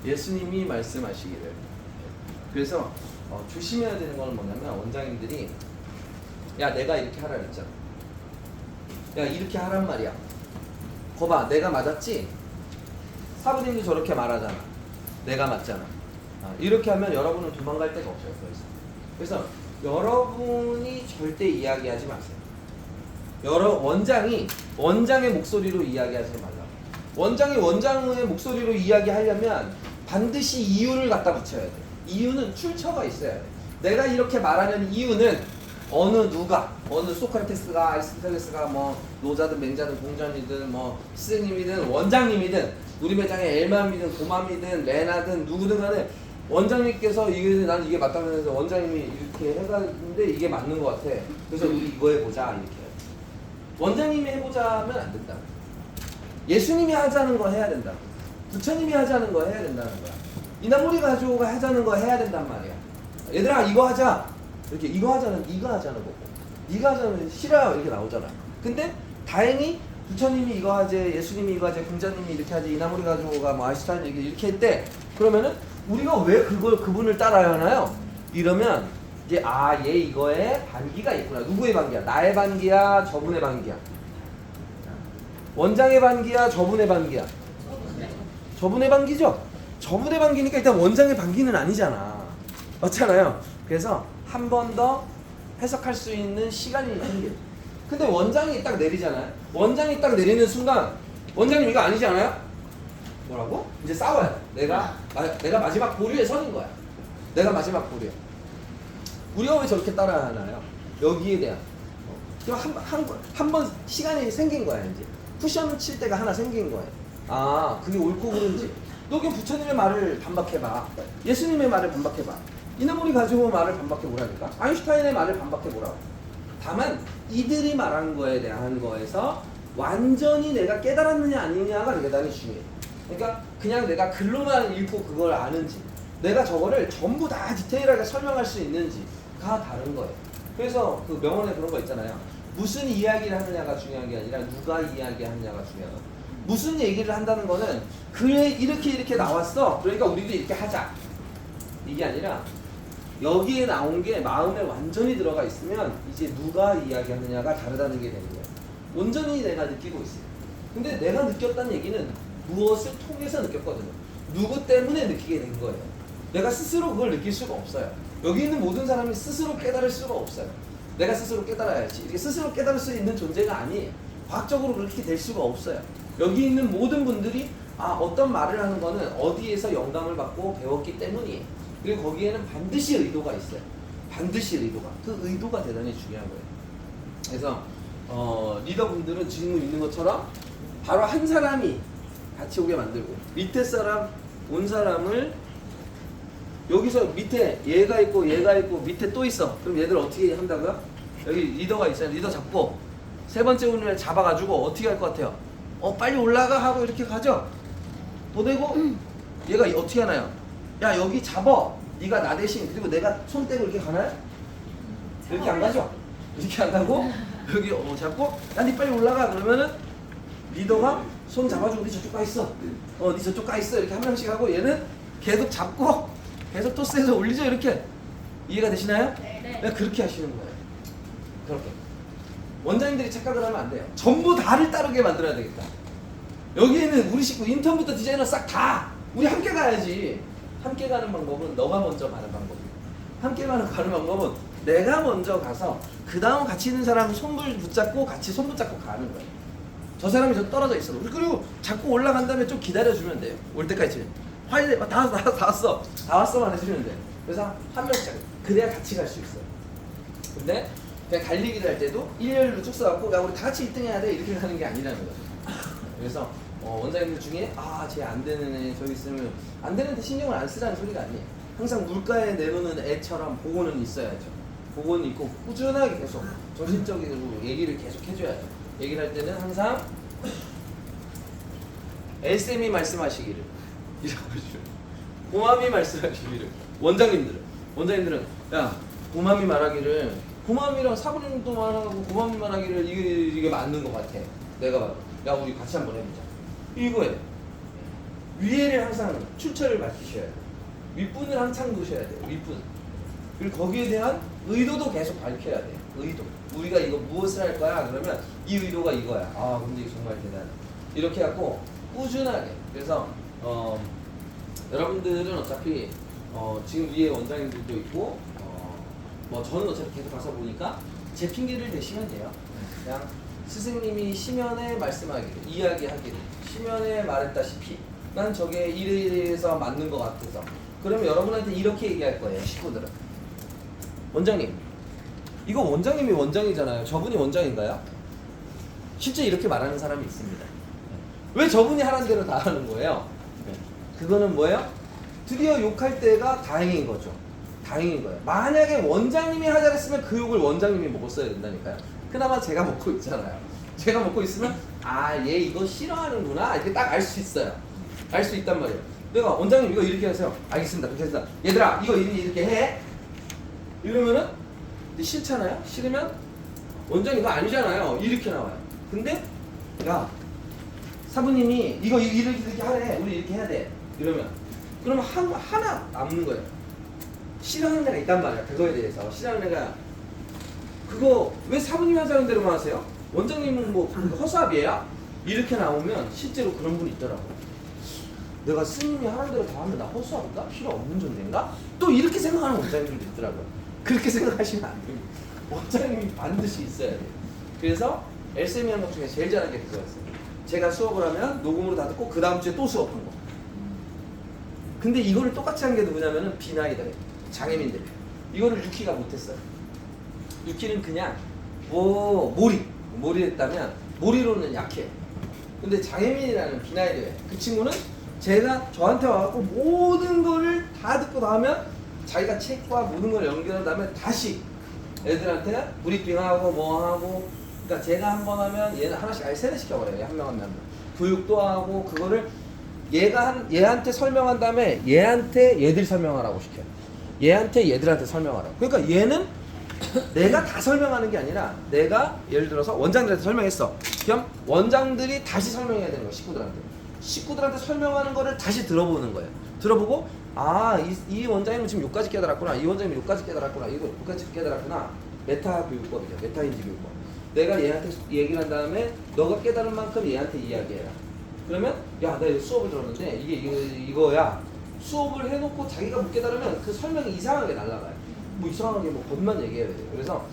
예수님이 말씀하시기를. 그래서 조심해야 되는 거는 뭐냐면 원장님들이 야 내가 이렇게 하라 그랬잖아. 야 이렇게 하란 말이야. 거봐 내가 맞았지? 사부님도 저렇게 말하잖아. 내가 맞잖아. 이렇게 하면 여러분은 도망갈 데가 없어요. 그래서 여러분이 절대 이야기하지 마세요. 원장의 목소리로 이야기하지 말라고. 원장의 목소리로 이야기하려면 반드시 이유를 갖다 붙여야 돼. 이유는 출처가 있어야 돼. 내가 이렇게 말하는 이유는 어느 소크라테스가, 아리스토텔레스가, 노자든 맹자든 공자이든 스님이든 원장님이든 우리 매장의 엘맘이든 고맘이든 레나든 누구든 간에 원장님께서 난 이게 맞다고 해서 원장님이 이렇게 해가는데 이게 맞는 것 같아. 그래서 우리 이거 해보자 이렇게. 원장님이 해보자 하면 안 된다. 예수님이 하자는 거 해야 된다. 부처님이 하자는 거 해야 된다는 거야. 이나무리 가족가 하자는 거 해야 된단 말이야. 얘들아 이거 하자. 이렇게 이거 하자는 네가 하자는 거고. 네가 하자는 싫어요 이렇게 나오잖아. 근데 다행히 부처님이 이거 하재, 예수님이 이거 하재, 공자님이 이렇게 하재, 이나무리 가족가 뭐 아인슈타인 이렇게 했대. 그러면은 우리가 왜 그분을 따라야 하나요? 이러면 이제 얘 이거에 반기가 있구나. 누구의 반기야? 나의 반기야, 저분의 반기야. 원장의 반기야, 저분의 반기야. 저분의 반기죠? 저분의 반기니까 일단 원장의 반기는 아니잖아. 맞잖아요. 그래서 한 번 더 해석할 수 있는 시간이 생겨. 근데 원장이 딱 내리잖아요. 원장이 딱 내리는 순간 원장님 이거 아니지 않아요? 뭐라고? 이제 싸워야 돼. 내가 마지막 보류에 서는 거야. 내가 마지막 보류야. 우리가 왜 저렇게 따라야 하나요? 여기에 대한 한 번 시간이 생긴 거야. 이제 쿠션을 칠 때가 하나 생긴 거야. 그게 옳고 그른지 너 그냥 부처님의 말을 반박해봐. 예수님의 말을 반박해봐. 이나무리 가지고 말을 반박해보라니까. 아인슈타인의 말을 반박해보라고. 다만 이들이 말한 거에 대한 거에서 완전히 내가 깨달았느냐 아니냐가 대단히 중요해. 그러니까 그냥 내가 글로만 읽고 그걸 아는지, 내가 저거를 전부 다 디테일하게 설명할 수 있는지가 다른 거예요. 그래서 그 명언에 그런 거 있잖아요. 무슨 이야기를 하느냐가 중요한 게 아니라 누가 이야기하느냐가 중요하다. 무슨 얘기를 한다는 거는 그래 이렇게 나왔어. 그러니까 우리도 이렇게 하자. 이게 아니라 여기에 나온 게 마음에 완전히 들어가 있으면 이제 누가 이야기하느냐가 다르다는 게 되는 거예요. 온전히 내가 느끼고 있어요. 근데 내가 느꼈다는 얘기는 무엇을 통해서 느꼈거든요. 누구 때문에 느끼게 된 거예요. 내가 스스로 그걸 느낄 수가 없어요. 여기 있는 모든 사람이 스스로 깨달을 수가 없어요. 내가 스스로 깨달아야지. 이렇게 스스로 깨달을 수 있는 존재가 아니에요. 과학적으로 그렇게 될 수가 없어요. 여기 있는 모든 분들이 어떤 말을 하는 거는 어디에서 영감을 받고 배웠기 때문이에요. 그리고 거기에는 반드시 의도가 있어요. 반드시 의도가. 그 의도가 대단히 중요한 거예요. 그래서 리더분들은 지금 있는 것처럼 바로 한 사람이 같이 오게 만들고 밑에 사람 온 사람을 여기서 밑에 얘가 있고 밑에 또 있어. 그럼 얘들 어떻게 한다고요? 여기 리더가 있어요. 리더 잡고 세 번째 운을 잡아가지고 어떻게 할 것 같아요? 빨리 올라가 하고 이렇게 가죠. 보내고 얘가 어떻게 하나요? 야 여기 잡어. 네가 나 대신. 그리고 내가 손 떼고 이렇게 가나요? 이렇게 안 가죠? 이렇게 안 가고 여기 잡고 야 니 빨리 올라가. 그러면은 리더가 손 잡아주고 니 저쪽 가 있어. 니 저쪽 가 있어. 이렇게 한 명씩 하고 얘는 계속 잡고 계속 토스해서 올리죠. 이렇게. 이해가 되시나요? 네. 그렇게 하시는 거예요. 그렇게. 원장님들이 착각을 하면 안 돼요. 전부 다를 따르게 만들어야 되겠다. 여기에는 우리 식구 인턴부터 디자이너 싹 다 우리 함께 가야지. 함께 가는 방법은 너가 먼저 가는 방법이에요. 함께 가는 방법은 내가 먼저 가서 그 다음 같이 있는 사람 손을 붙잡고 같이 손 붙잡고 가는 거예요. 저 사람이 저 떨어져 있어. 그리고 자꾸 올라간 다음에 좀 기다려주면 돼요. 올 때까지. 화이트 다 왔어만 해주면 돼요. 그래서 한 명씩 그래야 같이 갈 수 있어요. 근데 그냥 달리기를 할 때도 일렬로 쭉 써갖고 야 우리 다 같이 1등 해야 돼 이렇게 가는 게 아니라는 거죠. 그래서 원장님들 중에 쟤 안 되는 애 저기 있으면 안 되는데 신경을 안 쓰라는 소리가 아니에요. 항상 물가에 내놓는 애처럼 보고는 있어야죠. 보고는 있고 꾸준하게 계속 정신적으로 얘기를 계속 해줘야죠. 얘기를 할 때는 항상 SM이 말씀하시기를 고맘이 말씀하시기를 원장님들은 야 고맘이 말하기를 고맘이랑 사부님도 말하고 고맘이 말하기를 이게 맞는 것 같아. 내가 봐도 야 우리 같이 한번 해보자. 이거예요. 위에를 항상 출처를 밝히셔야 돼요. 윗분을 항상 보셔야 돼요. 윗분. 그리고 거기에 대한 의도도 계속 밝혀야 돼요. 의도. 우리가 이거 무엇을 할 거야? 그러면 이 의도가 이거야. 근데 이게 정말 대단해. 이렇게 해갖고 꾸준하게. 그래서 여러분들은 어차피 지금 위에 원장님들도 있고 저는 어차피 계속 가서 보니까 제 핑계를 대시면 돼요. 그냥 스승님이 심연에 말씀하기를 이야기하기를 심연에 말했다시피 난 저게 이래서 맞는 것 같아서 그러면 여러분한테 이렇게 얘기할 거예요. 식구들은 원장님 이거 원장님이 원장이잖아요. 저분이 원장인가요? 실제 이렇게 말하는 사람이 있습니다. 왜 저분이 하라는 대로 다 하는 거예요? 그거는 뭐예요? 드디어 욕할 때가 다행인 거죠. 다행인 거예요. 만약에 원장님이 하자 했으면 그 욕을 원장님이 먹었어야 된다니까요. 그나마 제가 먹고 있잖아요. 제가 먹고 있으면 아, 얘 이거 싫어하는구나 이렇게 딱 알 수 있어요. 알 수 있단 말이에요. 내가 원장님 이거 이렇게 하세요. 알겠습니다. 그렇게 해서 얘들아 이거 이렇게 해. 이러면은 싫잖아요. 싫으면 원장님 이거 아니잖아요. 이렇게 나와요. 근데 야 사부님이 이거 이렇게 하래. 우리 이렇게 해야 돼. 이러면 그러면 하나 남는 거예요. 싫어하는 애가 있단 말이야. 그거에 대해서 싫어하는 애가 그거 왜 사부님이 하자는 대로만 하세요? 원장님은 뭐 허수아비예요? 이렇게 나오면 실제로 그런 분이 있더라고. 내가 스님이 하는 대로 다 하면 나 허수아비인가? 필요 없는 존재인가? 또 이렇게 생각하는 원장님들도 있더라고요. 그렇게 생각하시면 안 됩니다. 원장님이 반드시 있어야 돼요. 그래서 엘쌤이 한 것 중에 제일 잘하는 게 그거였어요. 제가 수업을 하면 녹음으로 다 듣고 그 다음 주에 또 수업한 거. 근데 이거를 똑같이 한 게 누구냐면은 비나이들, 장애민들. 이거를 유키가 못했어요. 유키는 그냥 몰이 했다면 몰이로는 약해. 근데 장애민이라는 비나이들 그 친구는 제가 저한테 와갖고 모든 거를 다 듣고 나면 자기가 책과 모든 걸 연결한 다음에 다시 애들한테 브리핑하고 뭐하고 그러니까 제가 한 번 하면 얘는 하나씩 아예 세뇌시켜버려요. 한 명 한 명. 교육도 하고 그거를 얘한테 설명한 다음에 얘한테 얘들 설명하라고 시켜요. 얘한테 얘들한테 설명하라고. 그러니까 얘는 내가 다 설명하는 게 아니라 내가 예를 들어서 원장들한테 설명했어. 그럼 원장들이 다시 설명해야 되는 거야. 식구들한테 설명하는 거를 다시 들어보는 거예요. 들어보고 아, 이 원장님은 지금 요까지 깨달았구나. 이 원장님은 요까지 깨달았구나. 이거 요까지 깨달았구나. 메타 교육법이죠. 메타인지 교육법. 내가 얘한테 얘기를 한 다음에 너가 깨달은 만큼 얘한테 이야기해라. 그러면 야, 나 이거 수업을 들었는데 이거야. 수업을 해놓고 자기가 못 깨달으면 그 설명이 이상하게 날아가요. 뭐 이상하게 뭐 법만 얘기해야 돼요. 그래서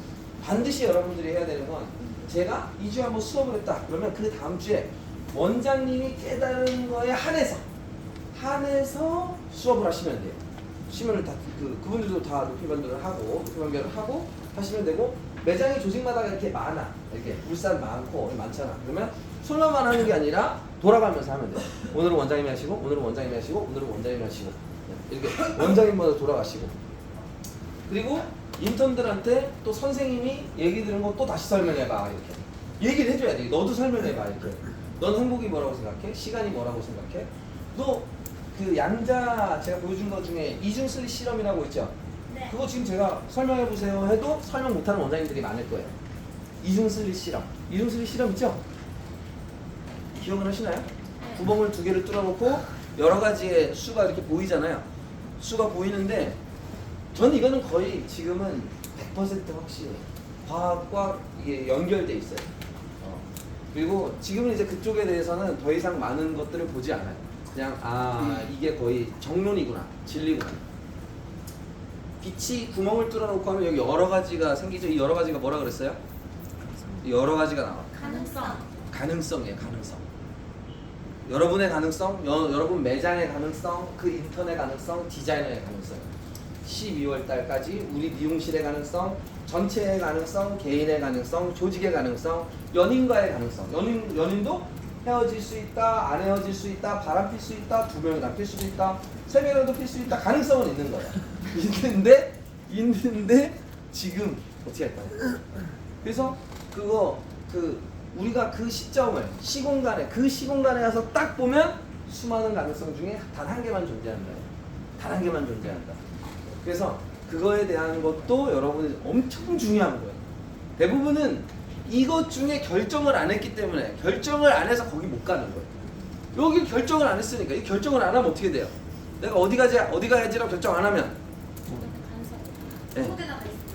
반드시 여러분들이 해야 되는 건 제가 2주에 한번 수업을 했다. 그러면 그 다음 주에 원장님이 깨달은 거에 한해서 수업을 하시면 돼요. 시면을 다 그분들도 다 높이 변경을 하고 하시면 되고 매장이 조직마다 이렇게 많아. 이렇게 울산 많잖아. 그러면 설명만 하는 게 아니라 돌아가면서 하면 돼요. 오늘은 원장님이 하시고 오늘은 원장님이 하시고 오늘은 원장님이 하시고 이렇게 원장님마다 돌아가시고 그리고 인턴들한테 또 선생님이 얘기 들은 거 또 다시 설명해봐. 이렇게 얘기를 해줘야 돼. 너도 설명해봐. 이렇게 넌 행복이 뭐라고 생각해? 시간이 뭐라고 생각해? 너 그 양자 제가 보여준 것 중에 이중슬릿 실험이라고 있죠? 네. 그거 지금 제가 설명해 보세요 해도 설명 못하는 원장님들이 많을 거예요. 이중슬릿 실험 있죠? 기억을 하시나요? 네. 구멍을 2개를 뚫어놓고 여러 가지의 수가 이렇게 보이잖아요. 수가 보이는데 저는 이거는 거의 지금은 100% 확실히 과학과 이게 연결돼 있어요. 그리고 지금은 이제 그쪽에 대해서는 더 이상 많은 것들을 보지 않아요. 그냥 이게 거의 정론이구나, 진리구나. 빛이 구멍을 뚫어놓고 하면 여기 여러 가지가 생기죠. 이 여러 가지가 뭐라 그랬어요? 여러 가지가 나와. 가능성이에요. 가능성. 여러분의 가능성, 여러분 매장의 가능성, 그 인턴의 가능성, 디자이너의 가능성. 12월 달까지 우리 미용실의 가능성, 전체의 가능성, 개인의 가능성, 조직의 가능성, 연인과의 가능성. 연인도 헤어질 수 있다, 안 헤어질 수 있다, 바람 필 수 있다, 2명이나 필 수도 있다, 3명이라도 필 수 있다. 가능성은 있는 거야. 있는데 지금 어떻게 할까요? 그래서 우리가 그 시공간에 가서 딱 보면 수많은 가능성 중에 단 한 개만 존재한다. 단 한 개만 존재한다. 그래서 그거에 대한 것도 여러분이 엄청 중요한 거예요. 대부분은 이것 중에 결정을 안 했기 때문에 결정을 안 해서 거기 못 가는 거예요. 여기 결정을 안 했으니까 이 결정을 안 하면 어떻게 돼요? 내가 어디 가야지라고 결정 안 하면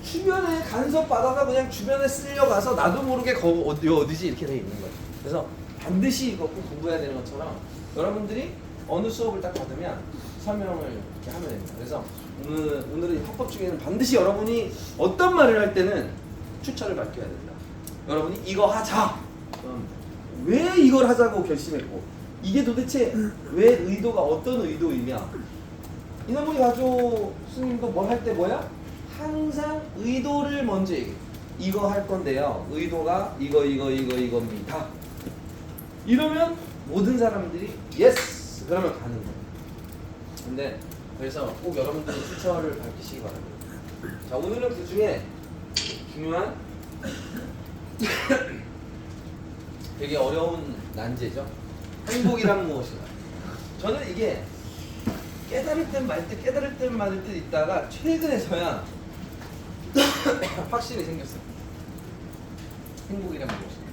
주변에 간섭 받아서 그냥 주변에 쓸려가서 나도 모르게 어디지 이렇게 돼 있는 거예요. 그래서 반드시 이거 꼭 공부해야 되는 것처럼 여러분들이 어느 수업을 딱 받으면 설명을 이렇게 하면 됩니다. 그래서 오늘은 합법 중에는 반드시 여러분이 어떤 말을 할 때는 추천을 밝혀야 된다. 여러분이 이거 하자. 왜 이걸 하자고 결심했고 이게 도대체 왜 의도가 어떤 의도이며 이나무리 가조 스님도 뭘 할 때 뭐야? 항상 의도를 먼저 얘기해. 이거 할 건데요. 의도가 이겁니다. 이러면 모든 사람들이 예스! 그러면 가는 거예요. 근데 그래서 꼭 여러분들 출처를 밝히시기 바랍니다. 자, 오늘은 그 중에 중요한 되게 어려운 난제죠. 행복이란 무엇인가? 저는 이게 깨달을 땐 말 듯 깨달을 땐 말을 듯 있다가 최근에서야 확실히 생겼어요. 행복이란 무엇인가?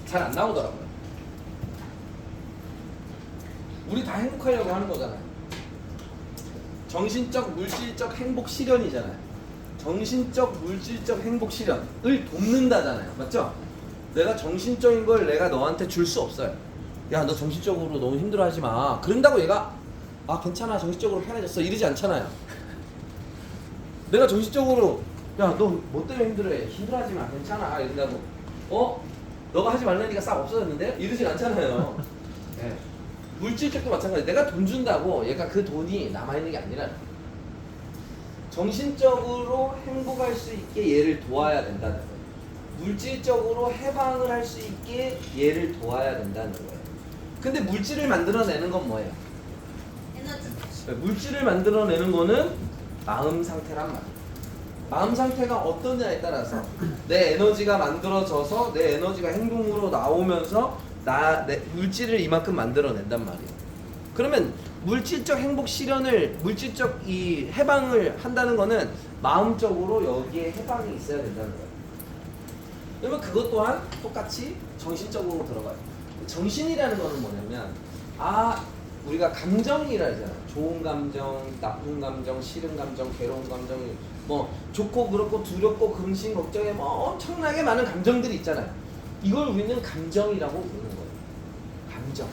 잘 안 나오더라고요. 우리 다 행복하려고 하는 거잖아요. 정신적, 물질적 행복 실현이잖아요. 정신적, 물질적 행복 실현을 돕는다잖아요. 맞죠? 내가 정신적인 걸 내가 너한테 줄 수 없어요. 야, 너 정신적으로 너무 힘들어하지 마. 그런다고 얘가 아, 괜찮아, 정신적으로 편해졌어 이러지 않잖아요. 내가 정신적으로 야, 너 뭐 때문에 힘들어해? 힘들어하지 마, 괜찮아 이런다고 너가 하지 말라니까 싹 없어졌는데? 이러진 않잖아요. 네. 물질적도 마찬가지. 내가 돈 준다고 얘가 그 돈이 남아있는 게 아니라 정신적으로 행복할 수 있게 얘를 도와야 된다는 거예요. 물질적으로 해방을 할 수 있게 얘를 도와야 된다는 거예요. 근데 물질을 만들어내는 건 뭐예요? 에너지. 물질을 만들어내는 거는 마음 상태란 말이에요. 마음 상태가 어떠냐에 따라서 내 에너지가 만들어져서 내 에너지가 행동으로 나오면서 내 물질을 이만큼 만들어낸단 말이에요. 그러면 물질적 행복 실현을 물질적 이 해방을 한다는 거는 마음적으로 여기에 해방이 있어야 된다는 거예요. 그러면 그것 또한 똑같이 정신적으로 들어가요. 정신이라는 거는 뭐냐면 우리가 감정이라 하잖아요. 좋은 감정, 나쁜 감정, 싫은 감정, 괴로운 감정, 뭐 좋고 그렇고 두렵고 근심 걱정에 뭐 엄청나게 많은 감정들이 있잖아요. 이걸 우리는 감정이라고 부르는 거예요. 감정.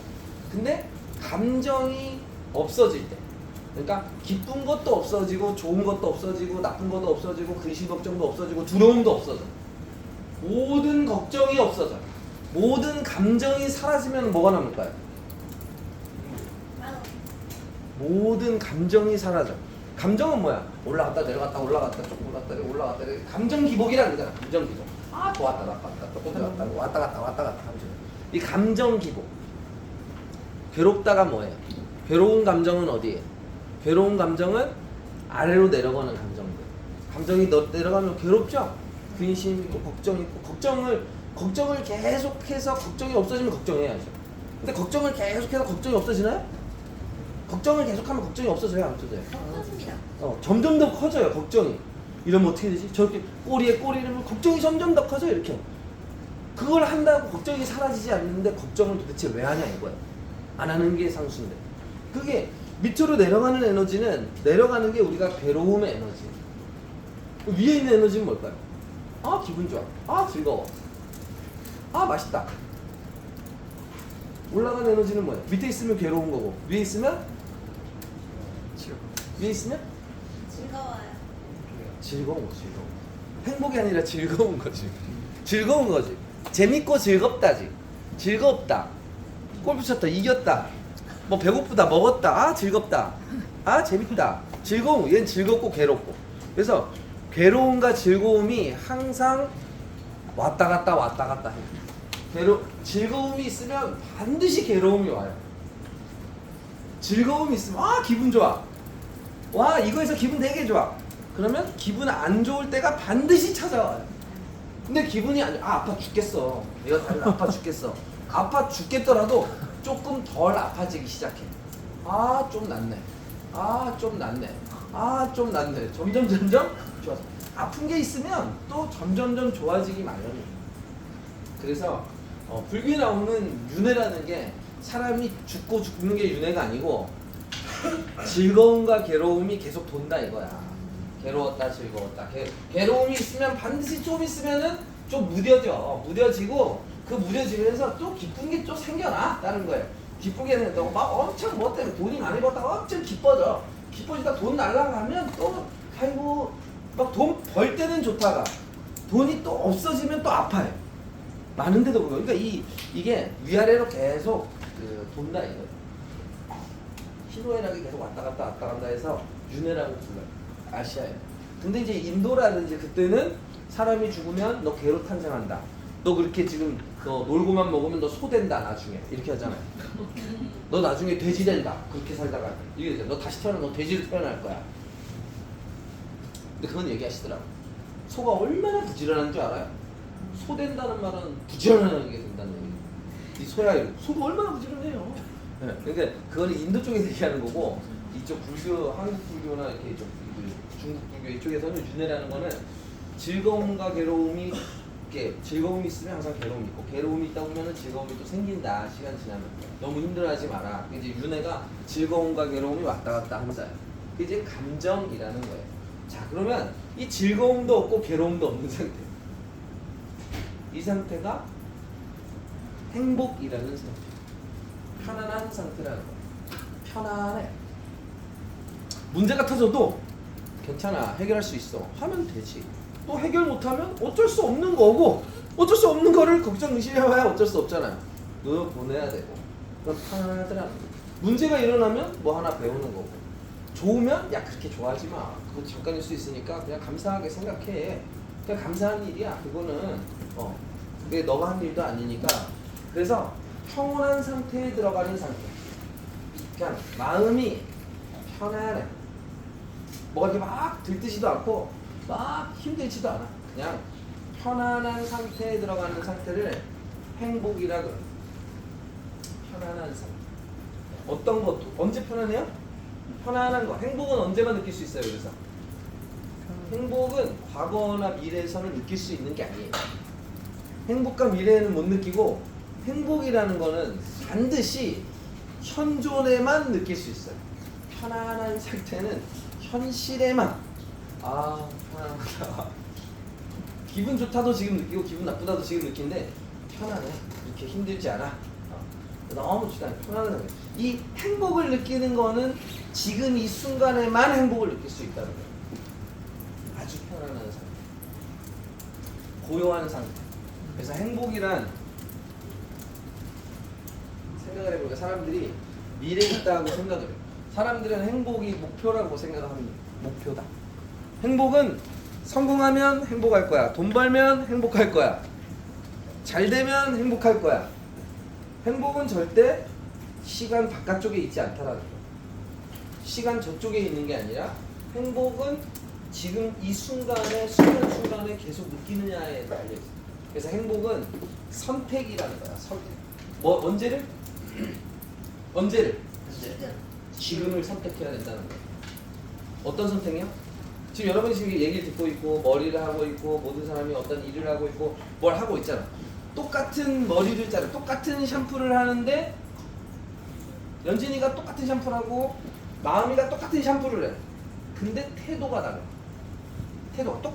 근데 감정이 없어질 때, 그러니까 기쁜 것도 없어지고 좋은 것도 없어지고 나쁜 것도 없어지고 근심 걱정도 없어지고 두려움도 없어져. 모든 걱정이 없어져. 모든 감정이 사라지면 뭐가 남을까요? 모든 감정이 사라져. 감정은 뭐야? 올라갔다 내려갔다 올라갔다 조금 올라갔다 올라갔다 감정 기복이라 그러잖아. 감정 기복. 또 왔다 갔다 또 내려갔다 왔다 갔다 감정. 이 감정 기복. 괴롭다가 뭐예요? 괴로운 감정은 어디에? 괴로운 감정은 아래로 내려가는 감정들. 감정이 내려가면 괴롭죠? 근심 있고 걱정 있고 걱정을 계속해서 걱정이 없어지면 걱정해야죠. 근데 걱정을 계속해서 걱정이 없어지나요? 걱정을 계속하면 걱정이 없어져요, 안 없어져요? 커집니다. 점점 더 커져요, 걱정이. 이러면 어떻게 되지? 저렇게 꼬리에 꼬리를 걱정이 점점 더 커져요, 이렇게. 그걸 한다고 걱정이 사라지지 않는데 걱정을 도대체 왜 하냐 이거예요. 안 하는 게 상수인데. 그게 밑으로 내려가는 에너지는 내려가는 게 우리가 괴로움의 에너지. 위에 있는 에너지는 뭘까요? 기분 좋아. 즐거워. 맛있다. 올라가는 에너지는 뭐예요? 밑에 있으면 괴로운 거고 위에 있으면 즐거운 거지. 행복이 아니라 즐거운 거지. 즐거운 거지. 재밌고 즐겁다지. 즐겁다. 골프 쳤다. 이겼다. 뭐 배고프다. 먹었다. 즐겁다. 재밌다. 즐거움. 얘는 즐겁고 괴롭고. 그래서 괴로움과 즐거움이 항상 왔다 갔다 해요. 즐거움이 있으면 반드시 괴로움이 와요. 즐거움이 있으면 기분 좋아. 이거에서 기분 되게 좋아. 그러면 기분 안 좋을 때가 반드시 찾아와요. 근데 기분이 안 좋아. 아파 죽겠어. 내가 다리 아파 죽겠어. 아파 죽겠더라도 조금 덜 아파지기 시작해. 좀 낫네. 좀 낫네. 좀 낫네. 점점 좋아져. 아픈 게 있으면 또 점점 좋아지기 마련이에요. 그래서 불교에 나오는 윤회라는 게 사람이 죽고 죽는 게 윤회가 아니고 즐거움과 괴로움이 계속 돈다 이거야. 괴로웠다 즐거웠다. 괴로움이 있으면 반드시 좀 있으면은 좀 무뎌지고 그 무뎌지면서 또 기쁜 게 또 생겨나다는 거예요. 기쁘게 생겼다고 막 엄청 뭐 때문에 돈이 많이 벌었다가 엄청 기뻐지다 돈 날라가면 또 아이고 막 돈 벌 때는 좋다가 돈이 또 없어지면 또 아파요. 많은데도 불구하고. 그러니까 이게 위아래로 계속 돈다 이거예요. 희노애락이 계속 왔다 갔다 해서 윤회라고 불러요. 아시아에. 근데 이제 인도라든지 그때는 사람이 죽으면 너 개로 탄생한다. 너 그렇게 지금 너 놀고만 먹으면 너 소 된다 나중에 이렇게 하잖아요. 너 나중에 돼지 된다 그렇게 살다가 이게 돼. 너 다시 태어나 너 돼지로 태어날 거야. 근데 그건 얘기하시더라고. 소가 얼마나 부지런한 줄 알아요? 소 된다는 말은 부지런하게 된다는 얘기. 이 소야 소가 얼마나 부지런해요. 네. 그러니까 그거는 인도 쪽에서 얘기하는 거고 이쪽 불교 한국 불교나 이렇게 좀 중국 불교 이쪽에서는 윤회라는 거는 즐거움과 괴로움이 이렇게 즐거움이 있으면 항상 괴로움이 있고 괴로움이 있다 보면은 즐거움이 또 생긴다. 시간 지나면 너무 힘들어하지 마라. 이제 윤회가 즐거움과 괴로움이 왔다 갔다 하는 자예요. 그게 이제 감정이라는 거예요. 자 그러면 이 즐거움도 없고 괴로움도 없는 상태. 이 상태가 행복이라는 상태. 편안한 상태라는 거예요. 편안해. 문제가 터져도 괜찮아. 해결할 수 있어. 하면 되지. 또 해결 못하면 어쩔 수 없는 거고 어쩔 수 없는 거를 걱정 의심해봐야 어쩔 수 없잖아요. 너 보내야 되고 그럼 편안하더라는 거예요. 문제가 일어나면 뭐 하나 배우는 거고 좋으면 야 그렇게 좋아하지 마. 그거 잠깐일 수 있으니까 그냥 감사하게 생각해. 그냥 감사한 일이야. 그거는 그게 너가 한 일도 아니니까. 그래서 평온한 상태에 들어가는 상태. 그냥 마음이 편안해. 뭐가 이렇게 막 들뜨지도 않고 막 힘들지도 않아. 그냥 편안한 상태에 들어가는 상태를 행복이라 그래. 편안한 상태. 어떤 것도 언제 편안해요? 편안한 거. 행복은 언제만 느낄 수 있어요. 그래서 행복은 과거나 미래에서는 느낄 수 있는 게 아니에요. 행복과 미래에는 못 느끼고 행복이라는 거는 반드시 현존에만 느낄 수 있어요. 편안한 상태는 현실에만 편안하다. 기분 좋다도 지금 느끼고 기분 나쁘다도 지금 느끼는데 편안해. 이렇게 힘들지 않아. 너무 편안한 상태. 이 행복을 느끼는 거는 지금 이 순간에만 행복을 느낄 수 있다는 거예요. 아주 편안한 상태. 고요한 상태. 그래서 행복이란 생각을 해보니까 사람들이 미래에 있다고 생각을 해요. 사람들은 행복이 목표라고 생각합니다. 목표다. 행복은 성공하면 행복할 거야. 돈 벌면 행복할 거야. 잘 되면 행복할 거야. 행복은 절대 시간 바깥쪽에 있지 않다라는 거야. 시간 저쪽에 있는 게 아니라 행복은 지금 이 순간에 순간순간에 계속 느끼느냐에 달려있어. 그래서 행복은 선택이라는 거야. 선택. 언제를? 지금을 선택해야 된다는 거야. 어떤 선택이요? 지금 여러분이 지금 얘기를 듣고 있고 머리를 하고 있고 모든 사람이 어떤 일을 하고 있고 뭘 하고 있잖아. 똑같은 머리를 자르 똑같은 샴푸를 하는데 연진이가 똑같은 샴푸를 하고 마음이가 똑같은 샴푸를 해. 근데 태도가 달라. 태도가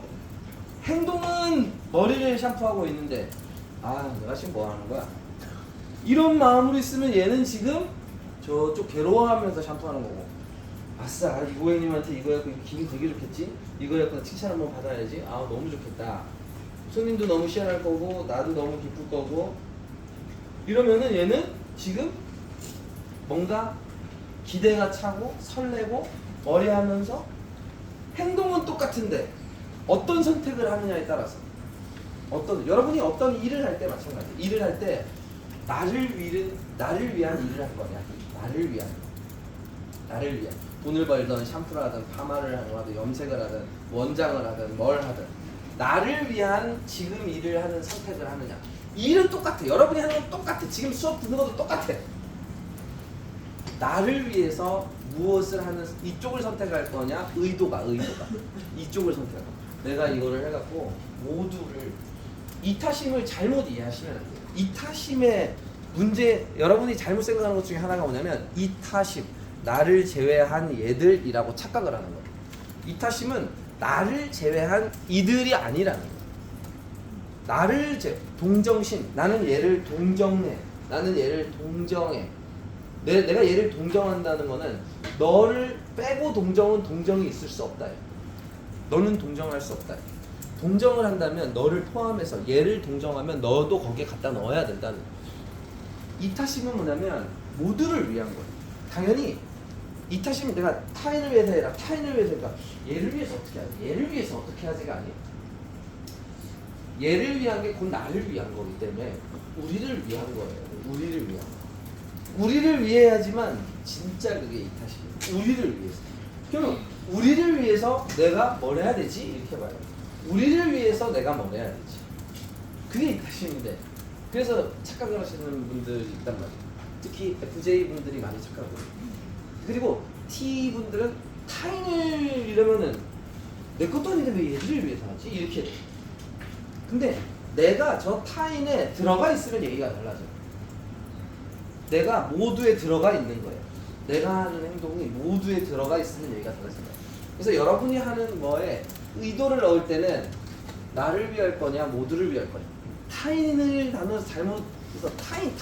행동은 머리를 샴푸하고 있는데 내가 지금 뭐 하는 거야? 이런 마음으로 있으면 얘는 지금 저쪽 괴로워하면서 샴푸하는 거고 아싸 이 고객님한테 이거 해갖고 기분 되게 좋겠지? 이거 해갖고 칭찬 한번 받아야지. 너무 좋겠다. 손님도 너무 시원할 거고 나도 너무 기쁠 거고 이러면은 얘는 지금 뭔가 기대가 차고 설레고 머리하면서 행동은 똑같은데 어떤 선택을 하느냐에 따라서 여러분이 어떤 일을 할 때 마찬가지. 일을 할 때 나를 위한 일을 할 거냐? 나를 위한 돈을 벌든 샴푸를 하든 파마를 하든 염색을 하든 원장을 하든 뭘 하든 나를 위한 지금 일을 하는 선택을 하느냐. 일은 똑같아. 여러분이 하는 건 똑같아. 지금 수업 듣는 것도 똑같아. 나를 위해서 무엇을 하는 이쪽을 선택할 거냐? 의도가 이쪽을 선택할 거야. 내가 이거를 해갖고 모두를 이타심을 잘못 이해하시면 안 돼요. 이타심의 문제, 여러분이 잘못 생각하는 것 중에 하나가 뭐냐면 이타심, 나를 제외한 얘들이라고 착각을 하는 거예요. 이타심은 나를 제외한 이들이 아니라는 거예요. 동정심, 나는 얘를 동정해, 나는 얘를 동정해. 내가 얘를 동정한다는 거는 너를 빼고 동정이 있을 수 없다. 너는 동정할 수 없다. 동정을 한다면 너를 포함해서 얘를 동정하면 너도 거기에 갖다 넣어야 된다는 거예요. 이타심은 뭐냐면 모두를 위한 거예요. 당연히 이타심은 내가 타인을 위해서 해라. 타인을 위해서 그러니까 얘를 위해서 어떻게 하지? 얘를 위해서 어떻게 하지가 아니에요. 얘를 위한 게 곧 나를 위한 거기 때문에 우리를 위한 거예요. 우리를 위한 거. 우리를 위해야지만 진짜 그게 이 탓이에요. 우리를 위해서. 그러면 우리를 위해서 내가 뭘 해야 되지? 이렇게 봐요. 우리를 위해서 내가 뭘 해야 되지? 그게 이 탓인데. 그래서 착각을 하시는 분들이 있단 말이에요. 특히 FJ 분들이 많이 착각하고. 그리고 T 분들은 타인을 이러면은 내 것도 아닌데 왜 얘들을 위해서 하지? 이렇게 돼. 근데 내가 저 타인에 들어가 있으면 얘기가 달라져요. 내가 모두에 들어가 있는 거예요. 내가 하는 행동이 모두에 들어가 있으면 얘기가 달라진다. 그래서 여러분이 하는 거에 의도를 넣을 때는 나를 위할 거냐 모두를 위할 거냐. 타인을 단어 잘못해서 타인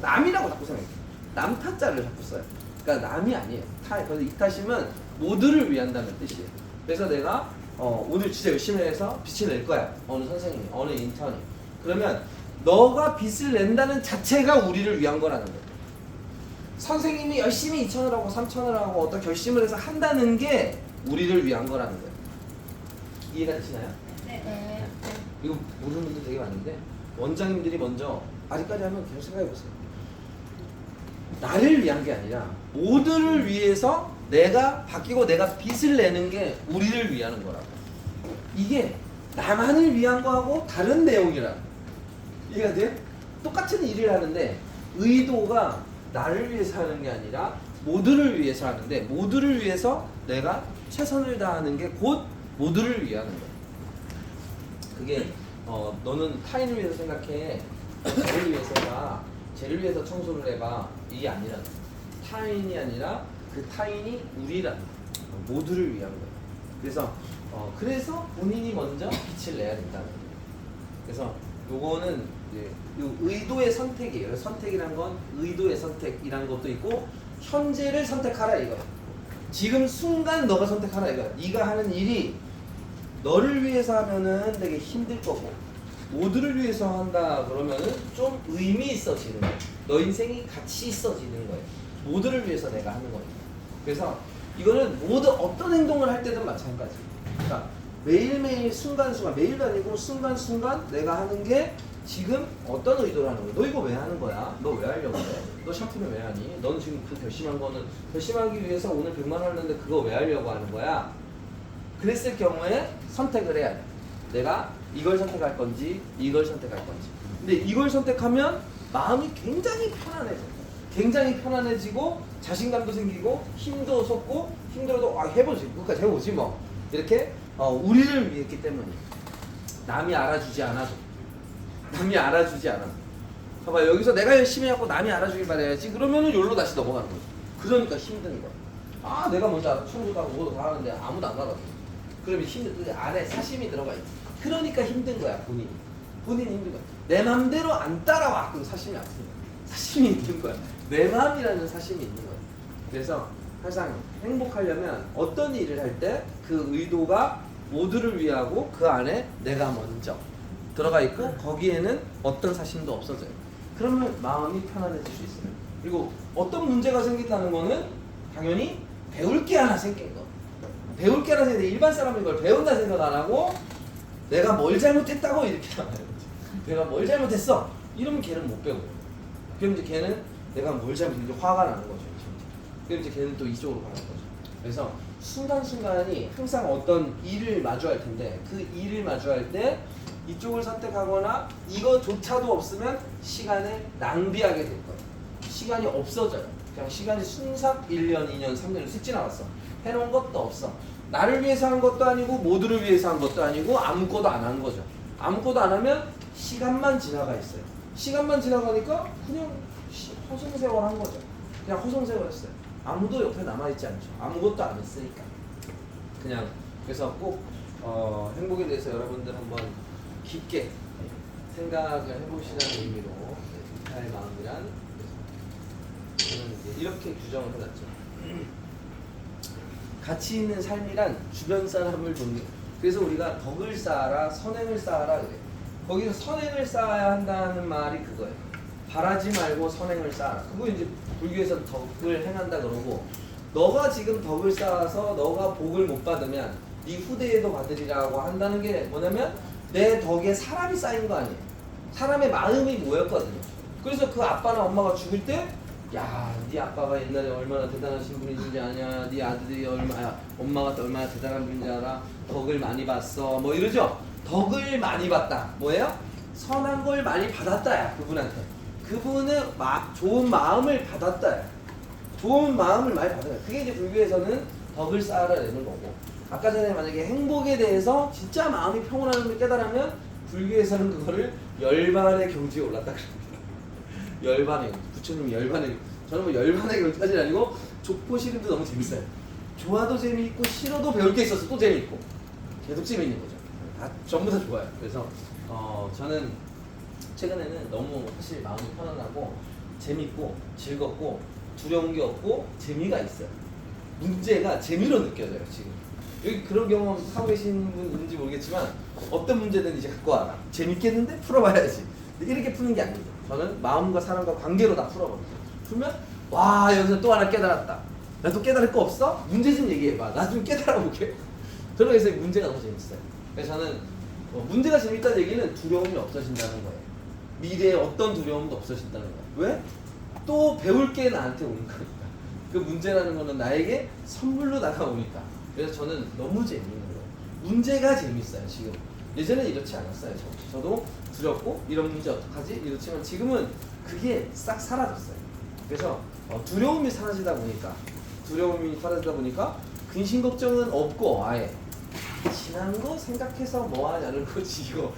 남이라고 자꾸 생각해요. 남 타자를 자꾸 써요. 그러니까 남이 아니에요. 그래서 이 탓이면 모두를 위한다는 뜻이에요. 그래서 내가 오늘 진짜 열심히 해서 빛을 낼 거야. 어느 선생님이, 어느 인턴이. 그러면 너가 빛을 낸다는 자체가 우리를 위한 거라는 거예요. 선생님이 열심히 2,000을 하고 3,000을 하고 어떤 결심을 해서 한다는 게 우리를 위한 거라는 거예요. 이해가 되시나요? 네. 이거 모르는 분들 되게 많은데 원장님들이 먼저 아직까지 하면 계속 생각해보세요. 나를 위한 게 아니라 모두를 위해서 내가 바뀌고 내가 빛을 내는 게 우리를 위하는 거라고. 이게 나만을 위한 거하고 다른 내용이라. 이해가 돼요? 똑같은 일을 하는데 의도가 나를 위해서 하는 게 아니라 모두를 위해서 하는데 모두를 위해서 내가 최선을 다하는 게 곧 모두를 위하는 거야. 그게 너는 타인을 위해서 생각해. 쟤를 위해서가 쟤를 위해서 청소를 해봐. 이게 아니라 타인이 아니라 그 타인이 우리라는 거야. 모두를 위한 거야. 그래서 본인이 먼저 빛을 내야 된다는 거예요. 그래서 요거는 이제 요 의도의 선택이에요. 선택이란 건 의도의 선택이란 것도 있고 현재를 선택하라 이거야. 지금 순간 너가 선택하라 이거야. 네가 하는 일이 너를 위해서 하면은 되게 힘들 거고 모두를 위해서 한다 그러면은 좀 의미 있어지는 거야. 너 인생이 가치 있어지는 거예요. 모두를 위해서 내가 하는 거예요. 그래서 이거는 모두 어떤 행동을 할 때든 마찬가지. 그러니까 매일매일 순간순간 매일도 아니고 순간순간 내가 하는 게 지금 어떤 의도로 하는 거야? 너 이거 왜 하는 거야? 너 왜 하려고 해? 너 샴푸는 왜 하니? 넌 지금 그 결심한 거는 결심하기 위해서 오늘 100만 원 했는데 그거 왜 하려고 하는 거야? 그랬을 경우에 선택을 해야 돼. 내가 이걸 선택할 건지 이걸 선택할 건지. 근데 이걸 선택하면 마음이 굉장히 편안해져. 굉장히 편안해지고 자신감도 생기고 힘도 솟고 힘들어도 해보지. 끝까지 해보지 뭐. 이렇게 우리를 위했기 때문에 남이 알아주지 않아도 봐봐 여기서 내가 열심히 하고 남이 알아주길 바라야지. 그러면은 여기로 다시 넘어가는 거죠. 그러니까 힘든 거야. 내가 먼저 알아 청소도 하고 뭐도 다 하는데 아무도 안 알아줘. 그러면 그 안에 사심이 들어가 있지. 그러니까 힘든 거야 본인이 힘든 거야. 내 맘대로 안 따라와. 그럼 사심이 안 든 거야. 사심이 있는 거야. 내 마음이라는 사심이 있는 거야. 그래서 항상 행복하려면 어떤 일을 할 때 그 의도가 모두를 위하고 그 안에 내가 먼저 들어가 있고 거기에는 어떤 사심도 없어져요. 그러면 마음이 편안해질 수 있어요. 그리고 어떤 문제가 생긴다는 거는 당연히 배울 게 하나 생긴 거. 배울 게 하나 생기는데 일반 사람이 이걸 배운다 생각 안 하고 내가 뭘 잘못했다고 이렇게 나와요. 내가 뭘 잘못했어 이러면 걔는 못 배워요. 그럼 이제 걔는 내가 뭘 잘못했는지 화가 나는 거죠. 그럼 이제 걔는 또 이쪽으로 가는 거죠. 그래서 순간순간이 항상 어떤 일을 마주할 텐데 그 일을 마주할 때 이쪽을 선택하거나 이거조차도 없으면 시간을 낭비하게 될 거예요. 시간이 없어져요. 그냥 시간이 순삭 1년, 2년, 3년을 쓱 지나갔어. 해놓은 것도 없어. 나를 위해서 한 것도 아니고 모두를 위해서 한 것도 아니고 아무것도 안 한 거죠. 아무것도 안 하면 시간만 지나가 있어요. 시간만 지나가니까 그냥 허송세월 한 거죠. 그냥 허송세월 했어요. 아무도 옆에 남아있지 않죠. 아무것도 안 했으니까. 그냥 그래서 꼭 행복에 대해서 여러분들 한번 깊게 생각을 해보시라는 의미로 나의 마음이란 저는 이제 이렇게 규정을 해놨죠. 가치 있는 삶이란 주변 사람을 돕는. 그래서 우리가 덕을 쌓아라, 선행을 쌓아라 그래. 거기서 선행을 쌓아야 한다는 말이 그거예요. 바라지 말고 선행을 쌓아라. 그거 이제 불교에서 덕을 행한다 그러고 너가 지금 덕을 쌓아서 너가 복을 못 받으면 네 후대에도 받으리라고 한다는 게 뭐냐면 내 덕에 사람이 쌓인 거 아니에요. 사람의 마음이 모였거든요. 그래서 그 아빠나 엄마가 죽을 때, 야, 네 아빠가 옛날에 얼마나 대단하신 분인지 아냐, 네 아들이 엄마가 얼마나 대단한 분인지 알아, 덕을 많이 봤어, 뭐 이러죠. 덕을 많이 봤다. 뭐예요? 선한 걸 많이 받았다야. 그분한테. 그분은 좋은 마음을 받았다야. 좋은 마음을 많이 받아요. 그게 이제 불교에서는 덕을 쌓아내는 거고. 아까 전에 만약에 행복에 대해서 진짜 마음이 평온함을 걸 깨달으면 불교에서는 그거를 열반의 경지에 올랐다 그럽니다. 열반의 경지. 부처님 열반의 경지. 저는 뭐 열반의 경지까지는 아니고 족보시름도 너무 재밌어요. 좋아도 재미있고 싫어도 배울 게 있어서 또 재미있고 계속 재미있는 거죠. 다 전부 다 좋아요. 그래서 저는 최근에는 너무 사실 마음이 편안하고 재밌고 즐겁고 두려운 게 없고 재미가 있어요. 문제가 재미로 느껴져요. 지금 여기 그런 경험 하고 계신 분 있는지 모르겠지만 어떤 문제든 이제 갖고 와라. 재밌겠는데 풀어봐야지. 이렇게 푸는 게 아니죠. 저는 마음과 사람과 관계로 다 풀어버려요. 풀면 와, 여기서 또 하나 깨달았다. 나 또 깨달을 거 없어? 문제 좀 얘기해봐. 나 좀 깨달아볼게. 저는 그래서 문제가 너무 재밌어요. 그래서 저는 문제가 재밌다는 얘기는 두려움이 없어진다는 거예요. 미래에 어떤 두려움도 없어진다는 거예요. 왜? 또 배울 게 나한테 오는 거니까. 그 문제라는 거는 나에게 선물로 다가오니까. 그래서 저는 너무 재밌는 거예요. 문제가 재밌어요. 지금 예전에 이렇지 않았어요. 저도 두렵고 이런 문제 어떡하지? 이렇지만 지금은 그게 싹 사라졌어요. 그래서 두려움이 사라지다 보니까 근심 걱정은 없고 아예 지난 거 생각해서 뭐 하냐는 거지. 이거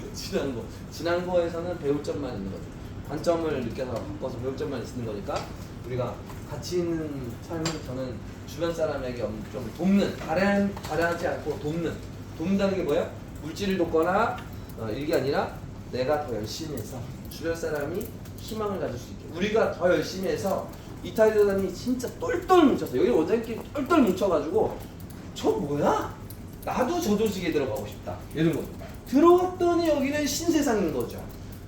지난 거에서는 배울 점만 있는 거죠. 관점을 느껴서 바꿔서 배울 점만 있는 거니까 우리가 가치 있는 삶은 저는 주변 사람에게 좀 돕는, 바라지 않고 돕는다는 게 뭐예요? 물질을 돕거나 이게 아니라 내가 더 열심히 해서 주변 사람이 희망을 가질 수 있게 우리가 더 열심히 해서 이탈리아단이 진짜 똘똘 뭉쳐서 여기 원장님끼리 똘똘 뭉쳐가지고 저 뭐야? 나도 저 조직에 들어가고 싶다 이런 거 들어왔더니 여기는 신세상인 거죠.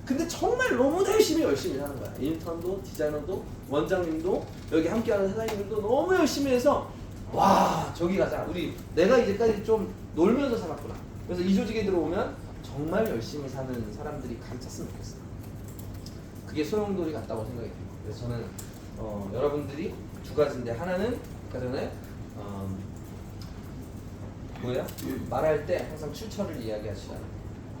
근데 정말 너무 열심히 하는 거야. 인턴도 디자이너도 원장님도 여기 함께하는 사장님들도 너무 열심히 해서 와 저기 가자. 내가 이제까지 좀 놀면서 살았구나. 그래서 이 조직에 들어오면 정말 열심히 사는 사람들이 감찼으면 좋겠어요. 그게 소용돌이 같다고 생각이 듭니다. 그래서 저는 여러분들이 두 가지인데 하나는 아까 전에 말할 때 항상 출처를 이야기하시라는 거예요.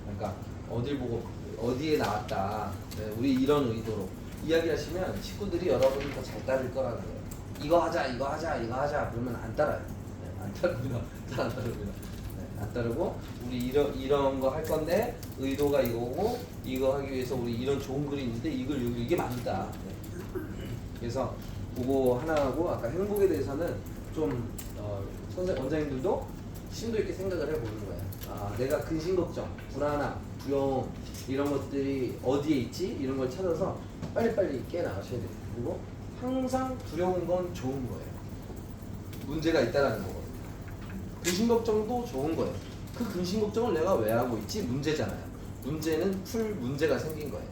그러니까 어딜 보고 어디에 나왔다. 네, 우리 이런 의도로 이야기하시면 식구들이 여러분을 더 잘 따를 거라는 거예요. 이거 하자 그러면 안 따라요. 네, 안 따릅니다. 잘 안 따릅니다. 네, 안 따르고 우리 이런 거 할 건데 의도가 이거고 이거 하기 위해서 우리 이런 좋은 글이 있는데 이게 맞다. 네. 그래서 그거 하나 하고 아까 행복에 대해서는 좀 원장님들도 심도 있게 생각을 해보는 거예요. 아, 내가 근심 걱정, 불안함, 두려움 이런 것들이 어디에 있지? 이런 걸 찾아서 빨리빨리 깨나가셔야 돼요. 그리고 항상 두려운 건 좋은 거예요. 문제가 있다라는 거거든요. 근심 걱정도 좋은 거예요. 그 근심 걱정을 내가 왜 하고 있지? 문제잖아요. 문제는 풀 문제가 생긴 거예요.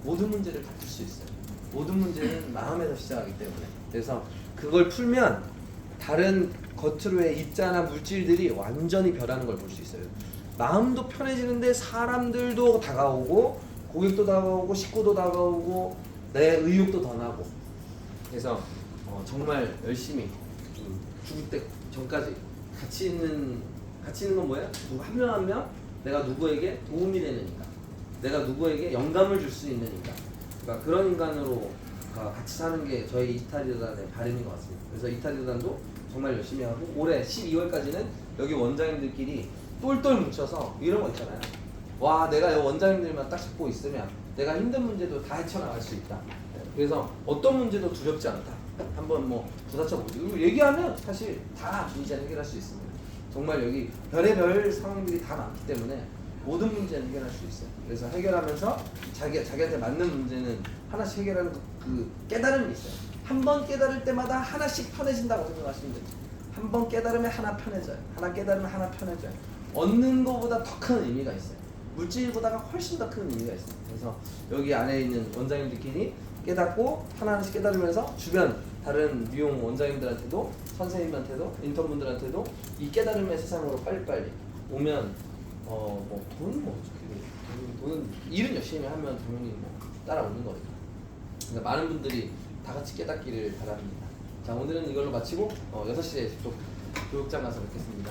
모든 문제를 다 풀 수 있어요. 모든 문제는 마음에서 시작하기 때문에. 그래서 그걸 풀면 다른 겉으로의 입자나 물질들이 완전히 변하는 걸 볼 수 있어요. 마음도 편해지는데 사람들도 다가오고 고객도 다가오고 식구도 다가오고 내 의욕도 더 나고. 그래서 정말 열심히 죽을 때 전까지 가치 있는 건 뭐야? 한 명 한 명 내가 누구에게 도움이 되느니까, 내가 누구에게 영감을 줄 수 있느니까, 그러니까 그런 인간으로 같이 사는 게 저희 이탈리아단의 바람인 것 같습니다. 그래서 이탈리아단도 정말 열심히 하고 올해 12월까지는 여기 원장님들끼리 똘똘 뭉쳐서 이런 거 있잖아요. 와, 내가 이 원장님들만 딱 잡고 있으면 내가 힘든 문제도 다 헤쳐나갈 수 있다. 그래서 어떤 문제도 두렵지 않다. 한번 뭐 부딪혀보고 얘기하면 사실 다 문제 해결할 수 있습니다. 정말 여기 별의별 상황들이 다 많기 때문에 모든 문제는 해결할 수 있어요. 그래서 해결하면서 자기한테 맞는 문제는 하나씩 해결하는 그 깨달음이 있어요. 한 번 깨달을 때마다 하나씩 편해진다고 생각하시면 돼요. 한 번 깨달으면 하나 편해져요. 하나 깨달으면 하나 편해져요. 얻는 것보다 더 큰 의미가 있어요. 물질보다가 훨씬 더 큰 의미가 있어요. 그래서 여기 안에 있는 원장님들끼리 깨닫고 하나하나씩 깨달으면서 주변 다른 미용 원장님들한테도 선생님한테도 인턴분들한테도 이 깨달음의 세상으로 빨리빨리 오면 돈 뭐 돈은 일은 열심히 하면 당연히 뭐 따라오는 거니까. 그러니까 많은 분들이 다 같이 깨닫기를 바랍니다. 자, 오늘은 이걸로 마치고 6시에 또 교육장 가서 뵙겠습니다.